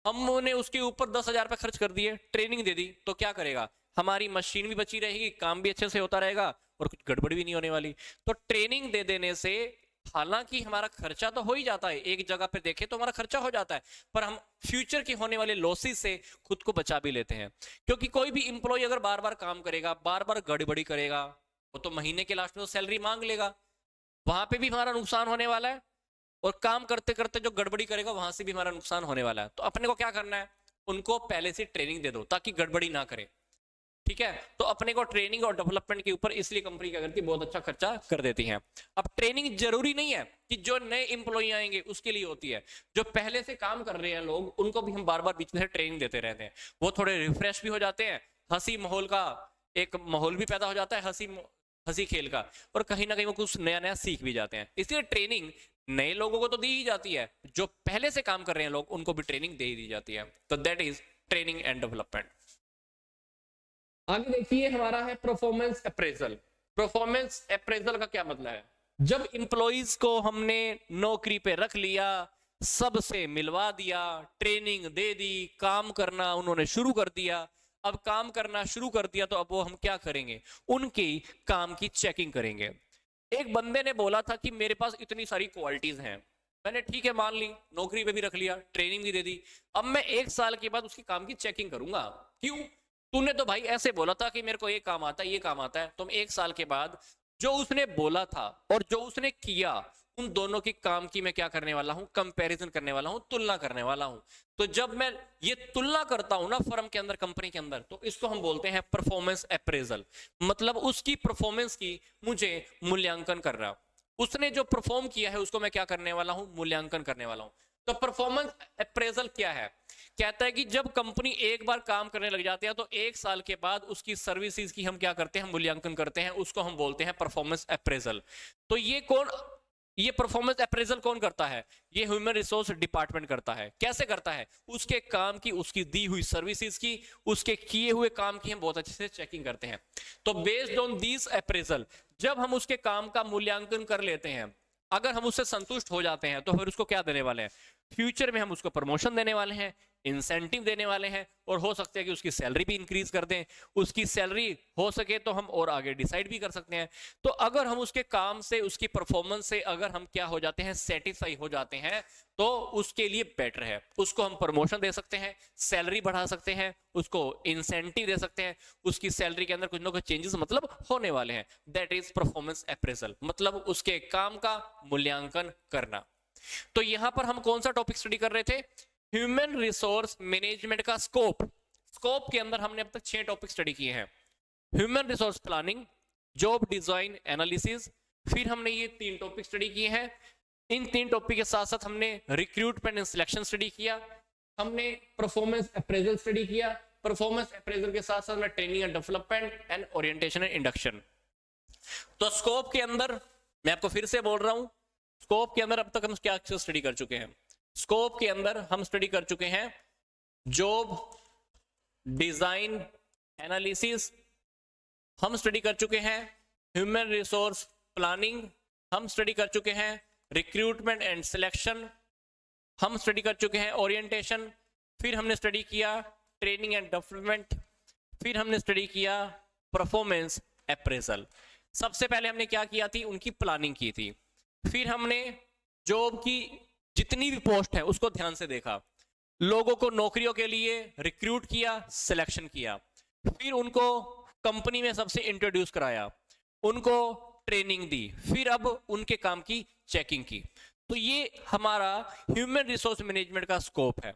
हमने उसके ऊपर 10,000 रुपए खर्च कर दिए, ट्रेनिंग दे दी, तो क्या करेगा, हमारी मशीन भी बची रहेगी, काम भी अच्छे से होता रहेगा और कुछ गड़बड़ी भी नहीं होने वाली। तो ट्रेनिंग दे देने से हालांकि हमारा खर्चा तो हो ही जाता है, एक जगह पे देखे तो हमारा खर्चा हो जाता है, पर हम फ्यूचर के होने वाले लॉसेस से खुद को बचा भी लेते हैं। क्योंकि कोई भी इंप्लॉय अगर बार बार काम करेगा, बार बार गड़बड़ी करेगा, वो तो महीने के लास्ट में तो सैलरी मांग लेगा, वहां पे भी हमारा नुकसान होने वाला है। और काम करते करते जो गड़बड़ी करेगा वहां से भी हमारा नुकसान होने वाला है। तो अपने को क्या करना है, उनको पहले से ट्रेनिंग दे दो ताकि गड़बड़ी ना करे, ठीक है। तो अपने को ट्रेनिंग और डेवलपमेंट के ऊपर इसलिए कंपनी क्या करती है, बहुत अच्छा खर्चा कर देती है। अब ट्रेनिंग जरूरी नहीं है कि जो नए इंप्लॉई आएंगे उसके लिए होती है, जो पहले से काम कर रहे हैं लोग उनको भी हम बार बार बीच में से ट्रेनिंग देते रहते हैं। वो थोड़े रिफ्रेश भी हो जाते हैं, हंसी माहौल का एक माहौल भी पैदा हो जाता है, हंसी खेल का, और कहीं ना कहीं वो कुछ नया नया सीख भी जाते हैं। इसलिए ट्रेनिंग नए लोगों को तो दी ही जाती है, जो पहले से काम कर रहे हैं लोग उनको भी ट्रेनिंग दे ही दी जाती है। तो that is training and development. आगे देखिए हमारा है परफॉर्मेंस अप्रेजल। परफॉर्मेंस अप्रेजल का क्या मतलब है, जब इंप्लॉइज को हमने नौकरी पे रख लिया, सबसे मिलवा दिया, ट्रेनिंग दे दी, काम करना उन्होंने शुरू कर दिया। अब काम करना शुरू कर दिया तो अब वो हम क्या करेंगे, उनकी काम की चेकिंग करेंगे। एक बंदे ने बोला था कि मेरे पास इतनी सारी क्वालिटीज हैं, मैंने ठीक है मान ली, नौकरी पे भी रख लिया, ट्रेनिंग भी दे दी, अब मैं 1 साल के बाद उसकी काम की चेकिंग करूंगा। क्यों, तूने तो भाई ऐसे बोला था कि मेरे को ये काम आता है, ये काम आता है। तो 1 साल के बाद जो उसने बोला था और जो उसने किया, उन दोनों की काम की मैं क्या करने वाला हूं, कंपैरिजन करने वाला हूं, तुलना करने वाला हूं। तो जब मैं ये तुलना करता हूं ना फर्म के अंदर, कंपनी के अंदर, तो इसको हम बोलते हैं परफॉर्मेंस अप्रेजल। मतलब उसकी परफॉर्मेंस की मुझे मूल्यांकन कर रहा, उसने जो परफॉर्म किया है उसको मैं क्या करने वाला हूं, मूल्यांकन करने वाला हूं। तो परफॉर्मेंस अप्रेजल क्या है, कहता है कि जब कंपनी एक बार काम करने लग जाती है तो 1 साल के बाद उसकी सर्विसेज की हम क्या करते हैं, मूल्यांकन करते हैं, उसको हम बोलते हैं परफॉर्मेंस अप्रेजल। तो ये परफॉर्मेंस अप्रेजल कौन करता है, ये ह्यूमन रिसोर्स डिपार्टमेंट करता है। कैसे करता है, उसके काम की, उसकी दी हुई सर्विसेज की, उसके किए हुए काम की हम बहुत अच्छे से चेकिंग करते हैं। तो बेस्ड ऑन दिस अप्रेजल, जब हम उसके काम का मूल्यांकन कर लेते हैं, अगर हम उससे संतुष्ट हो जाते हैं तो फिर उसको क्या देने वाले हैं, फ्यूचर में हम उसको प्रमोशन देने वाले हैं, इंसेंटिव देने वाले हैं, और हो सकता है कि उसकी सैलरी भी इंक्रीज कर दें। उसकी सैलरी हो सके तो हम और आगे डिसाइड भी कर सकते हैं। तो अगर हम उसके काम से, उसकी परफॉर्मेंस से अगर हम क्या हो जाते हैं, सेटिस्फाई हो जाते हैं, तो उसके लिए बेटर है। उसको हम प्रमोशन दे सकते हैं, सैलरी बढ़ा सकते हैं, उसको इंसेंटिव दे सकते हैं, उसकी सैलरी के अंदर कुछ ना कुछ चेंजेस मतलब होने वाले हैं। दैट इज परफॉर्मेंस अप्रेजल, मतलब उसके काम का मूल्यांकन करना। तो यहां पर हम कौन सा टॉपिक स्टडी कर रहे थे? ह्यूमन रिसोर्स मैनेजमेंट का स्कोप। स्कोप के अंदर हमने अब तक 6 टॉपिक स्टडी किए हैं। Human resource planning, job design analysis, फिर हमने ये 3 टॉपिक स्टडी किए हैं। इन 3 टॉपिक के साथ साथ हमने रिक्रूटमेंट एंड सिलेक्शन स्टडी किया, हमने परफॉर्मेंस अप्रेजल स्टडी किया, परफॉर्मेंस अप्रेजल के साथ साथ हमने training and development and orientation and induction. तो स्कोप के अंदर मैं आपको फिर से बोल रहा हूं, स्कोप के अंदर अब तक हम क्या स्टडी कर चुके हैं? स्कोप के अंदर हम स्टडी कर चुके हैं जॉब डिजाइन एनालिसिस, हम स्टडी कर चुके हैं ह्यूमन रिसोर्स प्लानिंग, हम स्टडी कर चुके हैं रिक्रूटमेंट एंड सिलेक्शन, हम स्टडी कर चुके हैं ओरिएंटेशन, फिर हमने स्टडी किया ट्रेनिंग एंड डेवलपमेंट, फिर हमने स्टडी किया परफॉर्मेंस अप्रेजल। सबसे पहले हमने क्या किया थी? उनकी प्लानिंग की थी। फिर हमने जॉब की जितनी भी पोस्ट है उसको ध्यान से देखा, लोगों को नौकरियों के लिए रिक्रूट किया, सिलेक्शन किया, फिर उनको कंपनी में सबसे इंट्रोड्यूस कराया, उनको ट्रेनिंग दी, फिर अब उनके काम की चेकिंग की। तो ये हमारा ह्यूमन रिसोर्स मैनेजमेंट का स्कोप है।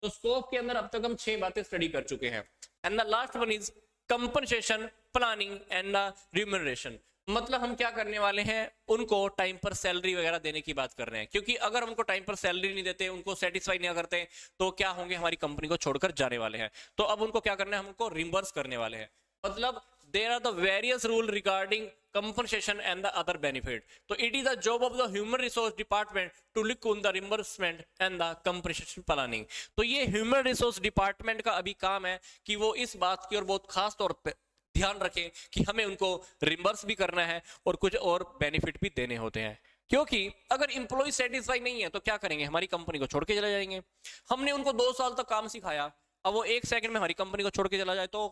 तो स्कोप के अंदर अब तक हम 6 बातें स्टडी कर चुके हैं। And the last one is compensation planning and the remuneration. मतलब हम क्या करने वाले हैं? उनको टाइम पर सैलरी वगैरह देने की बात कर रहे हैं, क्योंकि अगर हम उनको टाइम पर सैलरी नहीं देते, उनको सेटिस्फाई नहीं करते, तो क्या होंगे? हमारी कंपनी को छोड़कर जाने वाले हैं। तो अब उनको क्या करना है? हम उनको रिम्बर्स करने वाले हैं। मतलब there are the various rule regarding compensation and the other benefit. So it is the job of the human resource department to look on the reimbursement and the compensation planning. तो ये human resource department का अभी काम है कि वो इस बात की और बहुत खास तौर पे ध्यान रखें कि हमें उनको रिम्बर्स भी करना है और कुछ और बेनिफिट भी देने होते हैं। क्योंकि अगर इंप्लॉय सेटिस्फाई नहीं है तो क्या करेंगे? हमारी कंपनी को छोड़ के चले जाएंगे। हमने उनको 2 साल तक काम सिखाया, अब वो 1 सेकंड में हमारी कंपनी को छोड़ के चला जाए तो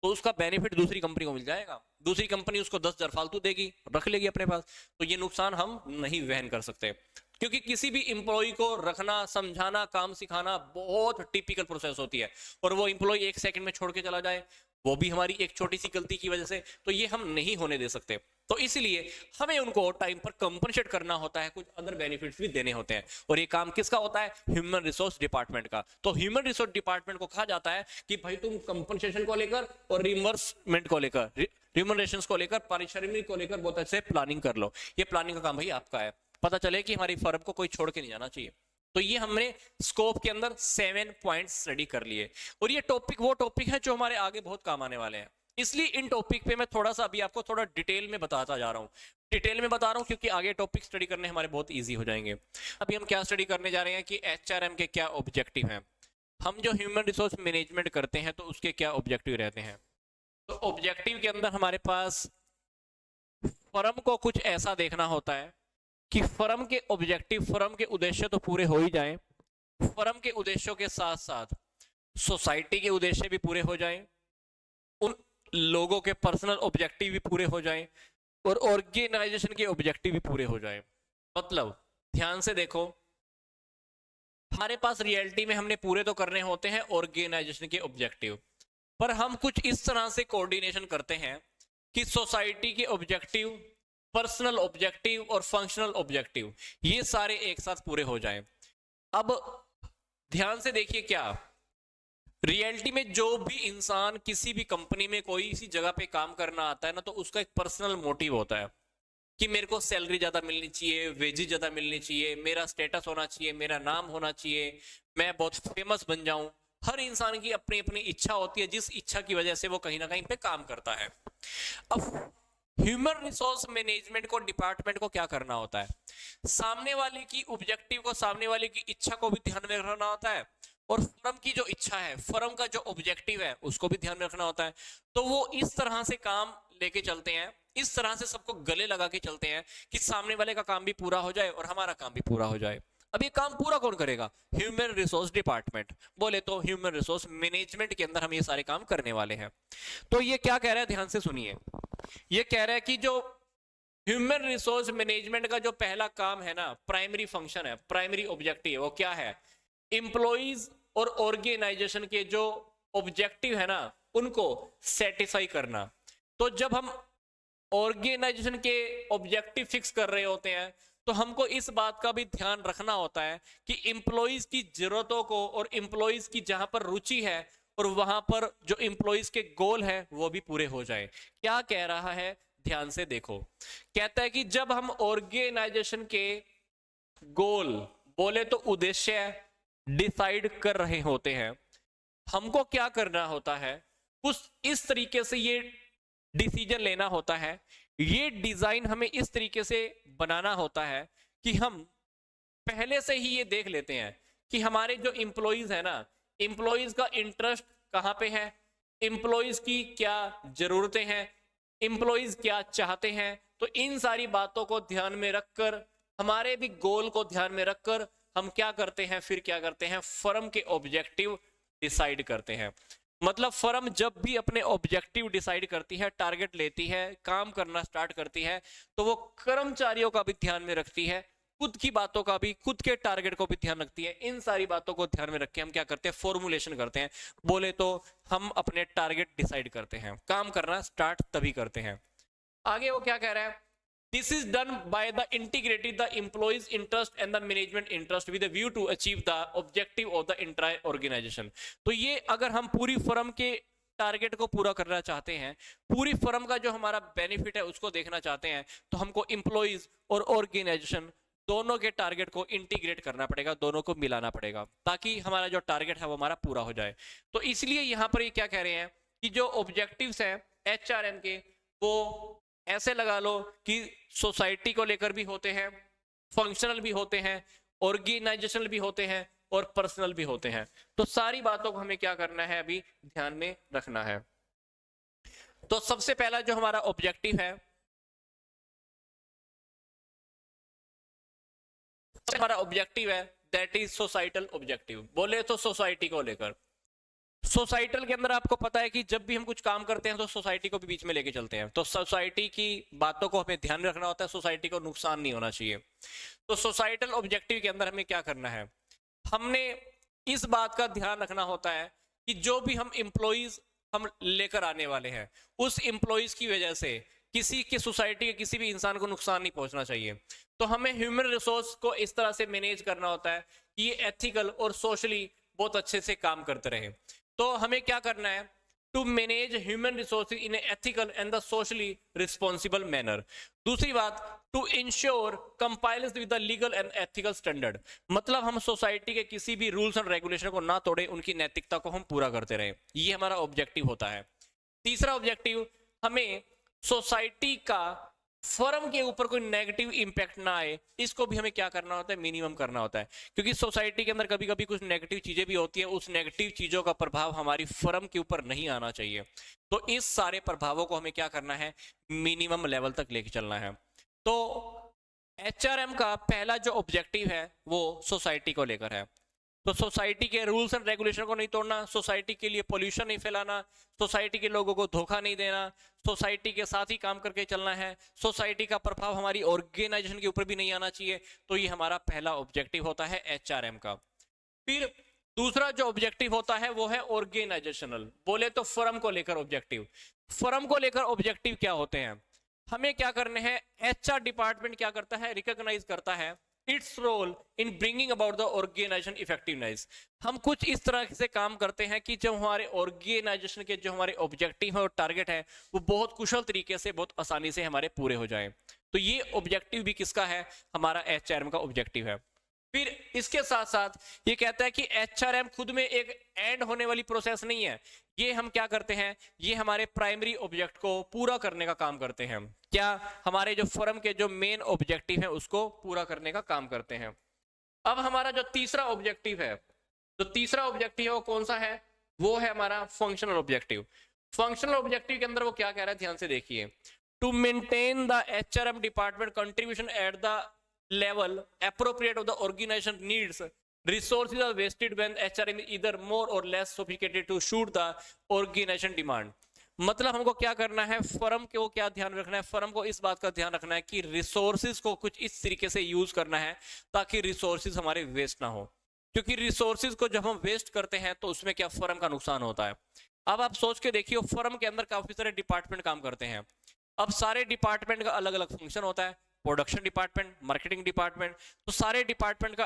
उसका बेनिफिट दूसरी कंपनी को मिल जाएगा, दूसरी कंपनी उसको 10,000 फालतू देगी, रख लेगी अपने पास। तो ये नुकसान हम नहीं वहन कर सकते, क्योंकि किसी भी इंप्लॉय को रखना, समझाना, काम सिखाना बहुत टिपिकल प्रोसेस होती है, और वो इंप्लॉय 1 सेकंड में छोड़ के चला जाए, वो भी हमारी एक छोटी सी गलती की वजह से, तो ये हम नहीं होने दे सकते। तो इसलिए हमें उनको टाइम पर कंपनसेट करना होता है, कुछ अदर बेनिफिट्स भी देने होते हैं, और ये काम किसका होता है? ह्यूमन रिसोर्स डिपार्टमेंट का। तो ह्यूमन रिसोर्स डिपार्टमेंट को कहा जाता है कि भाई तुम कंपनसेशन को लेकर और रिमबर्समेंट को लेकर, रिम्यूनरेशन को लेकर, पारिश्रमिक को लेकर बहुत अच्छे प्लानिंग कर लो। ये प्लानिंग का काम भाई आपका है। पता चले कि हमारी फर्म को कोई छोड़ के नहीं जाना चाहिए। तो ये हमने स्कोप के अंदर 7 पॉइंट्स स्टडी कर लिए, और ये टॉपिक वो टॉपिक है जो हमारे आगे बहुत काम आने वाले हैं। इसलिए इन टॉपिक पे मैं थोड़ा सा अभी आपको थोड़ा डिटेल में बताता जा रहा हूँ, डिटेल में बता रहा हूँ, क्योंकि आगे टॉपिक स्टडी करने हमारे बहुत इजी हो जाएंगे। अभी हम क्या स्टडी करने जा रहे हैं कि एचआरएम के क्या ऑब्जेक्टिव हैं। हम जो ह्यूमन रिसोर्स मैनेजमेंट करते हैं तो उसके क्या ऑब्जेक्टिव रहते हैं। तो ऑब्जेक्टिव के अंदर हमारे पास फर्म को कुछ ऐसा देखना होता है कि फर्म के ऑब्जेक्टिव, फर्म के उद्देश्य तो पूरे हो ही जाएं, फर्म के उद्देश्यों के साथ साथ सोसाइटी के उद्देश्य भी पूरे हो जाएं, उन लोगों के पर्सनल ऑब्जेक्टिव भी पूरे हो जाएं, और ऑर्गेनाइजेशन के ऑब्जेक्टिव भी पूरे हो जाएं। मतलब ध्यान से देखो, हमारे पास रियलिटी में हमने पूरे तो करने होते हैं ऑर्गेनाइजेशन के ऑब्जेक्टिव, पर हम कुछ इस तरह से कोऑर्डिनेशन करते हैं कि सोसाइटी के ऑब्जेक्टिव, पर्सनल ऑब्जेक्टिव और फंक्शनल ऑब्जेक्टिव ये सारे एक साथ पूरे हो जाएं। अब ध्यान से देखिए, क्या रियलिटी में जो भी इंसान किसी भी कंपनी में कोई सी जगह पे काम करना आता है ना, तो उसका एक पर्सनल मोटिव होता है कि मेरे को सैलरी ज्यादा मिलनी चाहिए, वेजेस ज्यादा मिलनी चाहिए, मेरा स्टेटस होना चाहिए, मेरा नाम होना चाहिए, मैं बहुत फेमस बन जाऊं। हर इंसान की अपनी अपनी इच्छा होती है, जिस इच्छा की वजह से वो कहीं ना कहीं पे काम करता है। अब ह्यूमन रिसोर्स मैनेजमेंट को, डिपार्टमेंट को क्या करना होता है? सामने वाले की ऑब्जेक्टिव को, सामने वाले की इच्छा को भी ध्यान में रखना होता है, और फर्म की जो इच्छा है, फर्म का जो ऑब्जेक्टिव है, उसको भी ध्यान में रखना होता है। तो वो इस तरह से काम लेके चलते हैं, इस तरह से सबको गले लगा के चलते हैं कि सामने वाले का काम भी पूरा हो जाए और हमारा काम भी पूरा हो जाए। अब ये काम पूरा कौन करेगा? ह्यूमन रिसोर्स डिपार्टमेंट, बोले तो ह्यूमन रिसोर्स मैनेजमेंट के अंदर हम ये सारे काम करने वाले हैं। तो ये क्या कह रहा है, ध्यान से सुनिए। ये कह रहा है कि जो ह्यूमन रिसोर्स मैनेजमेंट का जो पहला काम है ना, प्राइमरी फंक्शन है, प्राइमरी ऑब्जेक्टिव है, वो क्या है? एम्प्लॉइज और ऑर्गेनाइजेशन के जो ऑब्जेक्टिव है ना, उनको सेटिस्फाई करना। तो जब हम ऑर्गेनाइजेशन के ऑब्जेक्टिव फिक्स कर रहे होते हैं तो हमको इस बात का भी ध्यान रखना होता है कि एम्प्लॉइज की जरूरतों को और एम्प्लॉइज की जहां पर रुचि है और वहां पर जो एम्प्लॉइज के गोल है वो भी पूरे हो जाए। क्या कह रहा है, ध्यान से देखो। कहता है कि जब हम ऑर्गेनाइजेशन के गोल, बोले तो उद्देश्य, डिसाइड कर रहे होते हैं, हमको क्या करना होता है, कुछ इस तरीके से ये डिसीजन लेना होता है, ये डिजाइन हमें इस तरीके से बनाना होता है कि हम पहले से ही ये देख लेते हैं कि हमारे जो एम्प्लॉइज है ना, एम्प्लॉइज का इंटरेस्ट कहां पे है, एम्प्लॉइज की क्या जरूरतें हैं, एम्प्लॉइज क्या चाहते हैं। तो इन सारी बातों को ध्यान में रखकर, हमारे भी गोल को ध्यान में रखकर हम क्या करते हैं, फिर क्या करते हैं, फर्म के ऑब्जेक्टिव डिसाइड करते हैं। मतलब फर्म जब भी अपने ऑब्जेक्टिव डिसाइड करती है, टारगेट लेती है, काम करना स्टार्ट करती है, तो वो कर्मचारियों का भी ध्यान में रखती है, खुद की बातों का भी, खुद के टारगेट को भी ध्यान रखती है। इन सारी बातों को ध्यान में रख के हम क्या करते हैं, फॉर्मुलेशन करते हैं, बोले तो हम अपने टारगेट डिसाइड करते हैं, काम करना स्टार्ट तभी करते हैं। आगे वो क्या कह रहा है, this is done by the integrated the employees interest and the management interest with a view to achieve the objective of the entire organization. तो ये अगर हम पूरी फर्म के टारगेट को पूरा करना चाहते हैं, पूरी फर्म का जो हमारा बेनिफिट है उसको देखना चाहते हैं, तो हमको एम्प्लॉइज और ऑर्गेनाइजेशन दोनों के टारगेट को इंटीग्रेट करना पड़ेगा, दोनों को मिलाना पड़ेगा, ताकि हमारा जो टारगेट है वो हमारा पूरा हो जाए। तो इसलिए यहां पर ये क्या कह रहे हैं कि जो ऑब्जेक्टिव्स हैं एचआरएम के, वो ऐसे लगा लो कि सोसाइटी को लेकर भी होते हैं, फंक्शनल भी होते हैं, ऑर्गेनाइजेशनल भी होते हैं और पर्सनल भी होते हैं। तो सारी बातों को हमें क्या करना है, अभी ध्यान में रखना है। तो सबसे पहला जो हमारा ऑब्जेक्टिव है, हमारा ऑब्जेक्टिव है दैट इज सोसाइटल ऑब्जेक्टिव। बोले तो सोसाइटी को लेकर, सोसाइटल के अंदर आपको पता है कि जब भी हम कुछ काम करते हैं तो सोसाइटी को भी बीच में लेके चलते हैं, तो सोसाइटी की बातों को हमें ध्यान में रखना होता है, सोसाइटी को नुकसान नहीं होना चाहिए। तो सोसाइटल ऑब्जेक्टिव के अंदर हमें क्या करना है, हमने इस बात का ध्यान रखना होता है कि जो भी हम एम्प्लॉइज हम लेकर आने वाले हैं, उस एम्प्लॉइज की वजह से किसी की, सोसाइटी के किसी भी इंसान को नुकसान नहीं पहुंचना चाहिए। तो हमें ह्यूमन रिसोर्स को इस तरह से मैनेज करना होता है कि ये एथिकल और सोशली बहुत अच्छे से काम करते रहे। तो हमें क्या करना है, to manage human resources in ethical and the socially responsible manner. दूसरी बात, to ensure compliance with the legal and ethical standard, मतलब हम सोसाइटी के किसी भी रूल्स एंड रेगुलेशन को ना तोड़े, उनकी नैतिकता को हम पूरा करते रहे, ये हमारा ऑब्जेक्टिव होता है। तीसरा ऑब्जेक्टिव, हमें सोसाइटी का फर्म के ऊपर कोई नेगेटिव इंपैक्ट ना आए, इसको भी हमें क्या करना होता है, मिनिमम करना होता है। क्योंकि सोसाइटी के अंदर कभी कभी कुछ नेगेटिव चीजें भी होती है, उस नेगेटिव चीजों का प्रभाव हमारी फर्म के ऊपर नहीं आना चाहिए। तो इस सारे प्रभावों को हमें क्या करना है, मिनिमम लेवल तक लेके चलना है। तो एचआरएम का पहला जो ऑब्जेक्टिव है वो सोसाइटी को लेकर है। तो सोसाइटी के रूल्स एंड रेगुलेशन को नहीं तोड़ना, सोसाइटी के लिए पोल्यूशन नहीं फैलाना, सोसाइटी के लोगों को धोखा नहीं देना, सोसाइटी के साथ ही काम करके चलना है, सोसाइटी का प्रभाव हमारी ऑर्गेनाइजेशन के ऊपर भी नहीं आना चाहिए। तो ये हमारा पहला ऑब्जेक्टिव होता है एचआरएम का। फिर दूसरा जो ऑब्जेक्टिव होता है वो है ऑर्गेनाइजेशनल, बोले तो फर्म को लेकर ऑब्जेक्टिव। फर्म को लेकर ऑब्जेक्टिव क्या होते हैं, हमें क्या करने हैं, एचआर डिपार्टमेंट क्या करता है, रिकॉग्नाइज करता है its role in bringing about the organization effectiveness. हम कुछ इस तरह से काम करते हैं कि जो हमारे ऑर्गेनाइजेशन के जो हमारे ऑब्जेक्टिव है और टारगेट है वो बहुत कुशल तरीके से, बहुत आसानी से हमारे पूरे हो जाए। तो ये ऑब्जेक्टिव भी किसका है, हमारा एचआरएम का ऑब्जेक्टिव है। फिर इसके साथ साथ ये कहता है कि एचआरएम खुद में एक एंड होने वाली प्रोसेस नहीं है, ये हम क्या करते हैं, ये हमारे प्राइमरी ऑब्जेक्ट को पूरा करने का काम करते हैं। क्या, हमारे जो फर्म के जो मेन ऑब्जेक्टिव है उसको पूरा करने का काम करते हैं। अब हमारा जो तीसरा ऑब्जेक्टिव है, जो तीसरा ऑब्जेक्टिव है वो कौन सा है, वो है हमारा फंक्शनल ऑब्जेक्टिव। फंक्शनल ऑब्जेक्टिव के अंदर वो क्या कह रहा है, ध्यान से देखिए, to maintain the HRM department contribution at the level appropriate of the organization needs, resources are wasted when HRM is either more or less sophisticated to suit the organization demand. मतलब हमको क्या करना है, फर्म को क्या ध्यान रखना है, फर्म को इस बात का ध्यान रखना है कि रिसोर्सेज को कुछ इस तरीके से यूज करना है ताकि रिसोर्सेज हमारे वेस्ट ना हो, क्योंकि रिसोर्सेज को जब हम वेस्ट करते हैं तो उसमें क्या फर्म का नुकसान होता है। अब आप सोच के देखिए, फर्म के अंदर काफी सारे डिपार्टमेंट काम करते हैं। अब सारे डिपार्टमेंट का अलग अलग फंक्शन होता है, प्रोडक्शन डिपार्टमेंट, मार्केटिंग डिपार्टमेंट, तो सारे डिपार्टमेंट का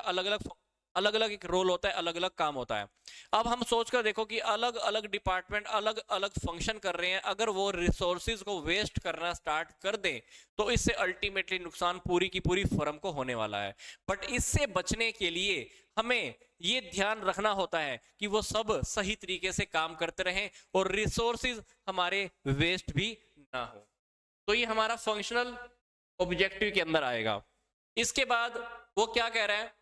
अलग अलग एक रोल होता है, अलग अलग काम होता है। अब हम सोच कर देखो कि अलग अलग डिपार्टमेंट अलग अलग फंक्शन कर रहे हैं, अगर वो रिसोर्सेज को वेस्ट करना स्टार्ट कर दें तो इससे अल्टीमेटली नुकसान पूरी की पूरी फर्म को होने वाला है। बट इससे बचने के लिए हमें ये ध्यान रखना होता है कि वो सब सही तरीके से काम करते रहें और रिसोर्सेज हमारे वेस्ट भी ना हो। तो ये हमारा फंक्शनल ऑब्जेक्टिव के अंदर आएगा। इसके बाद वो क्या कह रहा है,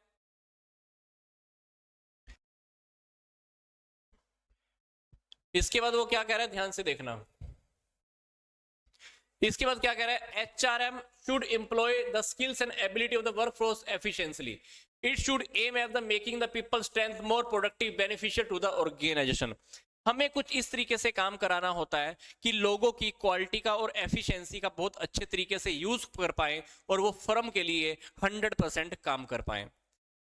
इसके बाद वो क्या कह रहा है, ध्यान से देखना। इसके बाद क्या कह रहा है, HRM should employ the skills and ability of the workforce efficiently. It should aim at the making the people strength more productive, beneficial to the organization. हमें कुछ इस तरीके से काम कराना होता है कि लोगों की क्वालिटी का और एफिशिएंसी का बहुत अच्छे तरीके से यूज कर पाए और वो फर्म के लिए 100% काम कर पाए।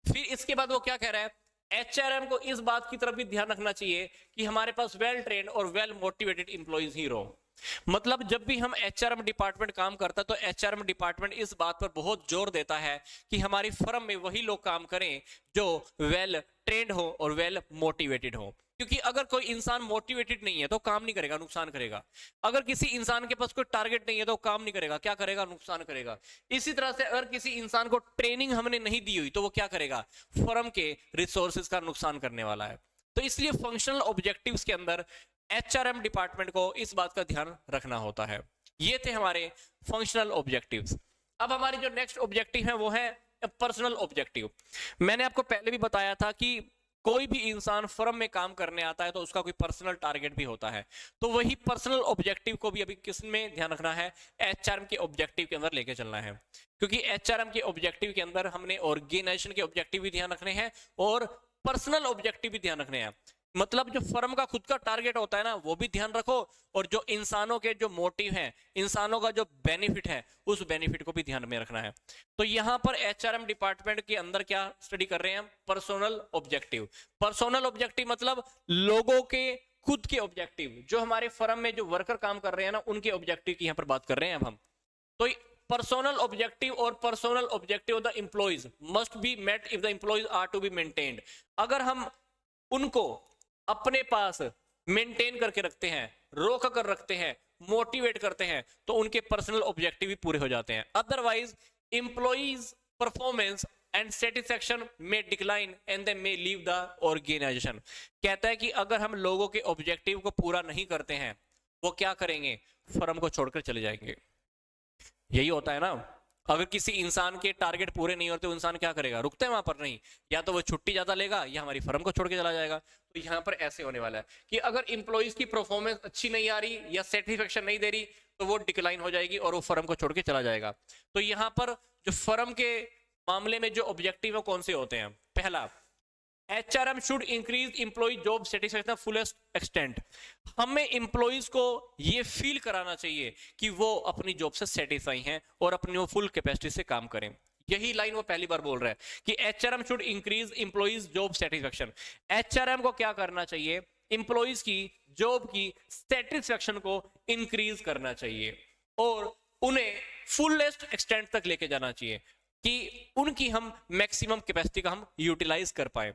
फिर इसके बाद वो क्या कह रहा है, HRM को इस बात की तरफ भी ध्यान रखना चाहिए कि हमारे पास वेल ट्रेन्ड और वेल मोटिवेटेड इंप्लॉइज ही रहो। मतलब जब भी हम HRM डिपार्टमेंट काम करता है तो HRM डिपार्टमेंट इस बात पर बहुत जोर देता है कि हमारी फर्म में वही लोग काम करें जो वेल ट्रेन्ड हो और वेल मोटिवेटेड हो, क्योंकि अगर कोई इंसान मोटिवेटेड नहीं है तो काम नहीं करेगा, नुकसान करेगा। अगर किसी इंसान के पास कोई टारगेट नहीं है तो काम नहीं करेगा, क्या करेगा, नुकसान करेगा। इसी तरह से अगर किसी इंसान को ट्रेनिंग हमने नहीं दी हुई तो वो क्या करेगा, फर्म के रिसोर्सेज का नुकसान करने वाला है। तो इसलिए फंक्शनल ऑब्जेक्टिव्स के अंदर HRM डिपार्टमेंट को इस बात का ध्यान रखना होता है। ये थे हमारे फंक्शनल ऑब्जेक्टिव्स। अब हमारी जो नेक्स्ट ऑब्जेक्टिव है वो है पर्सनल ऑब्जेक्टिव। मैंने आपको पहले भी बताया था कि कोई भी इंसान फर्म में काम करने आता है तो उसका कोई पर्सनल टारगेट भी होता है, तो वही पर्सनल ऑब्जेक्टिव को भी अभी किस में ध्यान रखना है, HRM के ऑब्जेक्टिव के अंदर लेके चलना है। क्योंकि HRM के ऑब्जेक्टिव के अंदर हमने ऑर्गेनाइजेशन के ऑब्जेक्टिव भी ध्यान रखने हैं और पर्सनल ऑब्जेक्टिव भी ध्यान रखने हैं। मतलब जो फर्म का खुद का टारगेट होता है ना वो भी ध्यान रखो, और जो इंसानों के जो मोटिव हैं, इंसानों का जो बेनिफिट है, उस बेनिफिट को भी ध्यान में रखना है। तो यहाँ पर HRM डिपार्टमेंट के अंदर क्या स्टडी कर रहे हैं हम, पर्सनल ऑब्जेक्टिव। पर्सनल ऑब्जेक्टिव मतलब लोगों के खुद के ऑब्जेक्टिव, जो हमारे फर्म में जो वर्कर काम कर रहे हैं ना उनके ऑब्जेक्टिव की यहाँ पर बात कर रहे हैं अब हम। तो पर्सनल ऑब्जेक्टिव और personal objective of the employees must be met if the employees are to be maintained. अगर हम उनको अपने पास मेंटेन करके रखते हैं, रोक कर रखते हैं, मोटिवेट करते हैं, तो उनके पर्सनल ऑब्जेक्टिव भी पूरे हो जाते हैं। Otherwise employees performance and satisfaction में decline and they may leave the organisation. कहता है कि अगर हम लोगों के ऑब्जेक्टिव को पूरा नहीं करते हैं वो क्या करेंगे, फर्म को छोड़कर चले जाएंगे। यही होता है ना, अगर किसी इंसान के टारगेट पूरे नहीं होते तो इंसान क्या करेगा, रुकते हैं वहां पर नहीं, या तो वो छुट्टी ज्यादा लेगा या हमारी फर्म को छोड़ के चला जाएगा। तो यहाँ पर ऐसे होने वाला है कि अगर इंप्लॉइज की परफॉर्मेंस अच्छी नहीं आ रही या सेटिस्फेक्शन नहीं दे रही तो वो डिक्लाइन हो जाएगी और वो फर्म को छोड़ के चला जाएगा। तो यहाँ पर जो फर्म के मामले में जो ऑब्जेक्टिव है कौन से होते हैं, पहला HRM should increase employee job satisfaction fullest extent. हमें एम्प्लॉइज को ये फील कराना चाहिए कि वो अपनी जॉब से सेटिस्फाई हैं और अपनी वो फुल कैपेसिटी से काम करें। यही लाइन वो पहली बार बोल रहा है कि HRM should increase employees job satisfaction. HRM को क्या करना चाहिए, एम्प्लॉइज की जॉब की सेटिस्फेक्शन को इंक्रीज करना चाहिए और उन्हें फुलेस्ट एक्सटेंट तक लेके जाना चाहिए कि उनकी हम मैक्सिमम कैपेसिटी का हम यूटिलाइज कर पाए।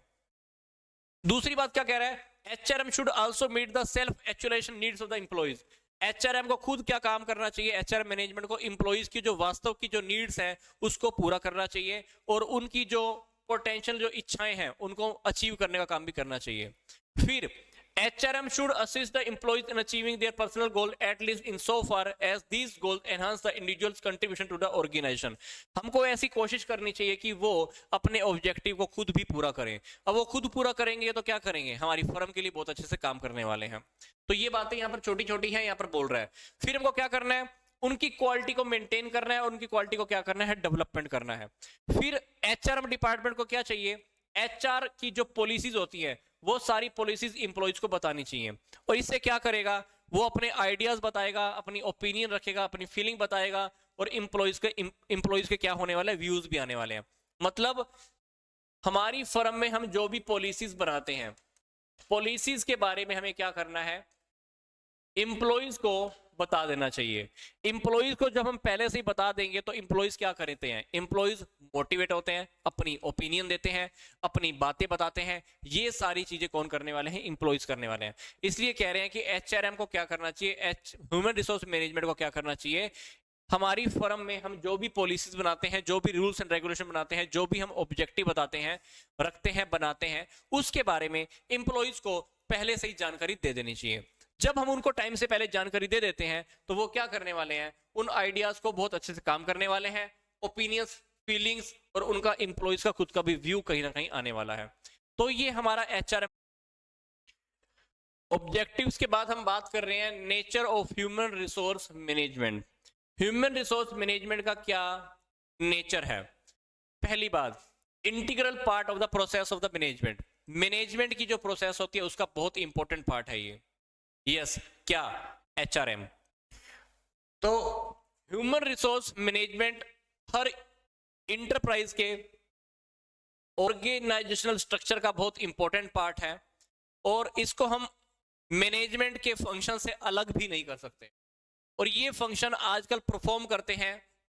दूसरी बात क्या कह रहा है, HRM should also meet the self actualization needs of the employees. HRM को खुद क्या काम करना चाहिए, HRM मैनेजमेंट को एम्प्लॉइज की जो वास्तव की जो नीड्स हैं उसको पूरा करना चाहिए और उनकी जो पोटेंशियल जो इच्छाएं हैं उनको अचीव करने का काम भी करना चाहिए। फिर HRM should assist the employees in achieving their personal goal at least in so far as these goals enhance the individual's contribution to the organization। हमको ऐसी कोशिश करनी चाहिए कि वो अपने ऑब्जेक्टिव को खुद भी पूरा करें। अब वो खुद पूरा करेंगे तो क्या करेंगे, हमारी फर्म के लिए बहुत अच्छे से काम करने वाले हैं। तो ये बातें यहाँ पर छोटी छोटी हैं, यहाँ पर बोल रहा है। फिर हमको क्या करना है, उनकी क्वालिटी को मेंटेन करना है और उनकी क्वालिटी को क्या करना है, डेवलपमेंट करना है। फिर एचआरएम डिपार्टमेंट को क्या चाहिए, एचआर की जो पॉलिसीज होती है वो सारी पॉलिसीज इंप्लॉइज को बतानी चाहिए। और इससे क्या करेगा, वो अपने आइडियाज बताएगा, अपनी ओपिनियन रखेगा, अपनी फीलिंग बताएगा, और इंप्लॉइज के क्या होने वाले, व्यूज भी आने वाले हैं। मतलब हमारी फर्म में हम जो भी पॉलिसीज बनाते हैं, पॉलिसीज के बारे में हमें क्या करना है, इंप्लॉइज को बता देना चाहिए। इंप्लॉइज को जब हम पहले से ही बता देंगे तो इंप्लॉइज क्या करते हैं, इंप्लॉइज मोटिवेट होते हैं, अपनी ओपिनियन देते हैं, अपनी बातें बताते हैं। ये सारी चीजें कौन करने वाले हैं, इंप्लॉइज करने वाले हैं। इसलिए कह रहे हैं कि एचआरएम को क्या करना चाहिए, ह्यूमन रिसोर्स मैनेजमेंट को क्या करना चाहिए, हमारी फर्म में हम जो भी पॉलिसीज बनाते हैं, जो भी रूल्स एंड रेगुलेशन बनाते हैं, जो भी हम ऑब्जेक्टिव बताते हैं, रखते हैं, बनाते हैं, उसके बारे में इंप्लॉइज को पहले से ही जानकारी दे देनी चाहिए। जब हम उनको टाइम से पहले जानकारी दे देते हैं तो वो क्या करने वाले हैं, उन आइडियाज को बहुत अच्छे से काम करने वाले हैं, ओपिनियंस, फीलिंग्स और उनका इंप्लॉइज का खुद का भी व्यू कहीं ना कहीं आने वाला है। तो ये हमारा एचआरएम ऑब्जेक्टिव्स के बाद हम बात कर रहे हैं nature of human resource management. Human resource management का क्या नेचर है। पहली बात, integral part of the process of the management. Management की जो प्रोसेस होती है उसका बहुत इंपॉर्टेंट पार्ट है ये। यस, क्या, एचआरएम। तो ह्यूमन रिसोर्स मैनेजमेंट हर इंटरप्राइज के ऑर्गेनाइजेशनल स्ट्रक्चर का बहुत इंपॉर्टेंट पार्ट है, और इसको हम मैनेजमेंट के फंक्शन से अलग भी नहीं कर सकते। और ये फंक्शन आजकल परफॉर्म करते हैं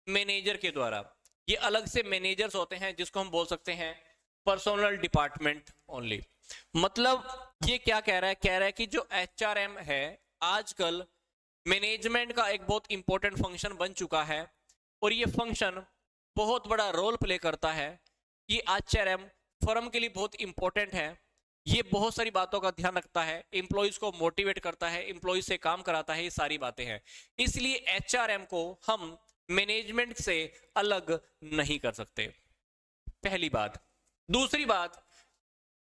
मैनेजर के द्वारा। ये अलग से मैनेजर्स होते हैं जिसको हम बोल सकते हैं पर्सनल डिपार्टमेंट ओनली। मतलब ये क्या कह रहा है, कह रहा है कि जो एचआरएम है आजकल मैनेजमेंट का एक बहुत इंपॉर्टेंट फंक्शन बन चुका है, और ये फंक्शन बहुत बड़ा रोल प्ले करता है। ये एचआरएम फर्म के लिए बहुत इंपॉर्टेंट है। ये बहुत सारी बातों का ध्यान रखता है, एम्प्लॉइज को मोटिवेट करता है, एम्प्लॉइज से काम कराता है, ये सारी बातें हैं। इसलिए एचआरएम को हम मैनेजमेंट से अलग नहीं कर सकते, पहली बात। दूसरी बात,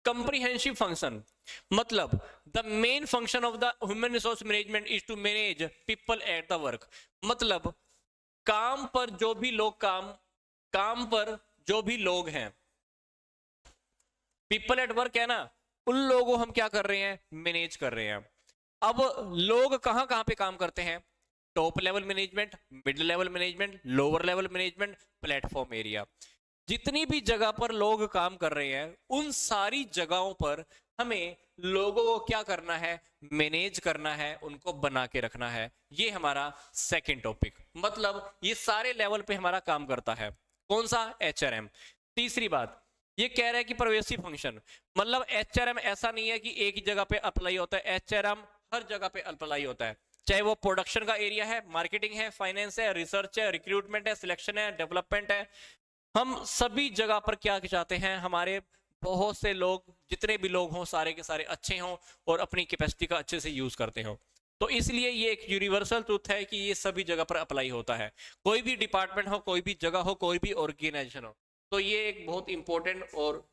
कंप्रीहेंसिव फंक्शन। मतलब the main function of the human resource management is to manage people at the work. मतलब काम पर जो भी लोग काम पर जो भी लोग हैं, पीपल एट वर्क है ना, उन लोगों को हम क्या कर रहे हैं, मैनेज कर रहे हैं। अब लोग कहां कहां पे काम करते हैं, top level management, mid level management, lower level management, platform area. जितनी भी जगह पर लोग काम कर रहे हैं उन सारी जगहों पर हमें लोगों को क्या करना है, मैनेज करना है, उनको बना के रखना है। ये हमारा सेकंड टॉपिक। मतलब ये सारे लेवल पे हमारा काम करता है, कौन सा, एचआरएम। तीसरी बात, ये कह रहा है कि परवेसिव फंक्शन। मतलब एचआरएम ऐसा नहीं है कि एक ही जगह पे अप्लाई होता है, एचआरएम हर जगह पे अप्लाई होता है। चाहे वो प्रोडक्शन का एरिया है, मार्केटिंग है, फाइनेंस है, रिसर्च है, रिक्रूटमेंट है, सिलेक्शन है, डेवलपमेंट है, हम सभी जगह पर क्या चाहते हैं, हमारे बहुत से लोग, जितने भी लोग हों सारे के सारे अच्छे हों और अपनी कैपेसिटी का अच्छे से यूज करते हो। तो इसलिए ये एक यूनिवर्सल ट्रूथ है कि ये सभी जगह पर अप्लाई होता है, कोई भी डिपार्टमेंट हो, कोई भी जगह हो, कोई भी ऑर्गेनाइजेशन हो। तो ये एक बहुत इंपॉर्टेंट और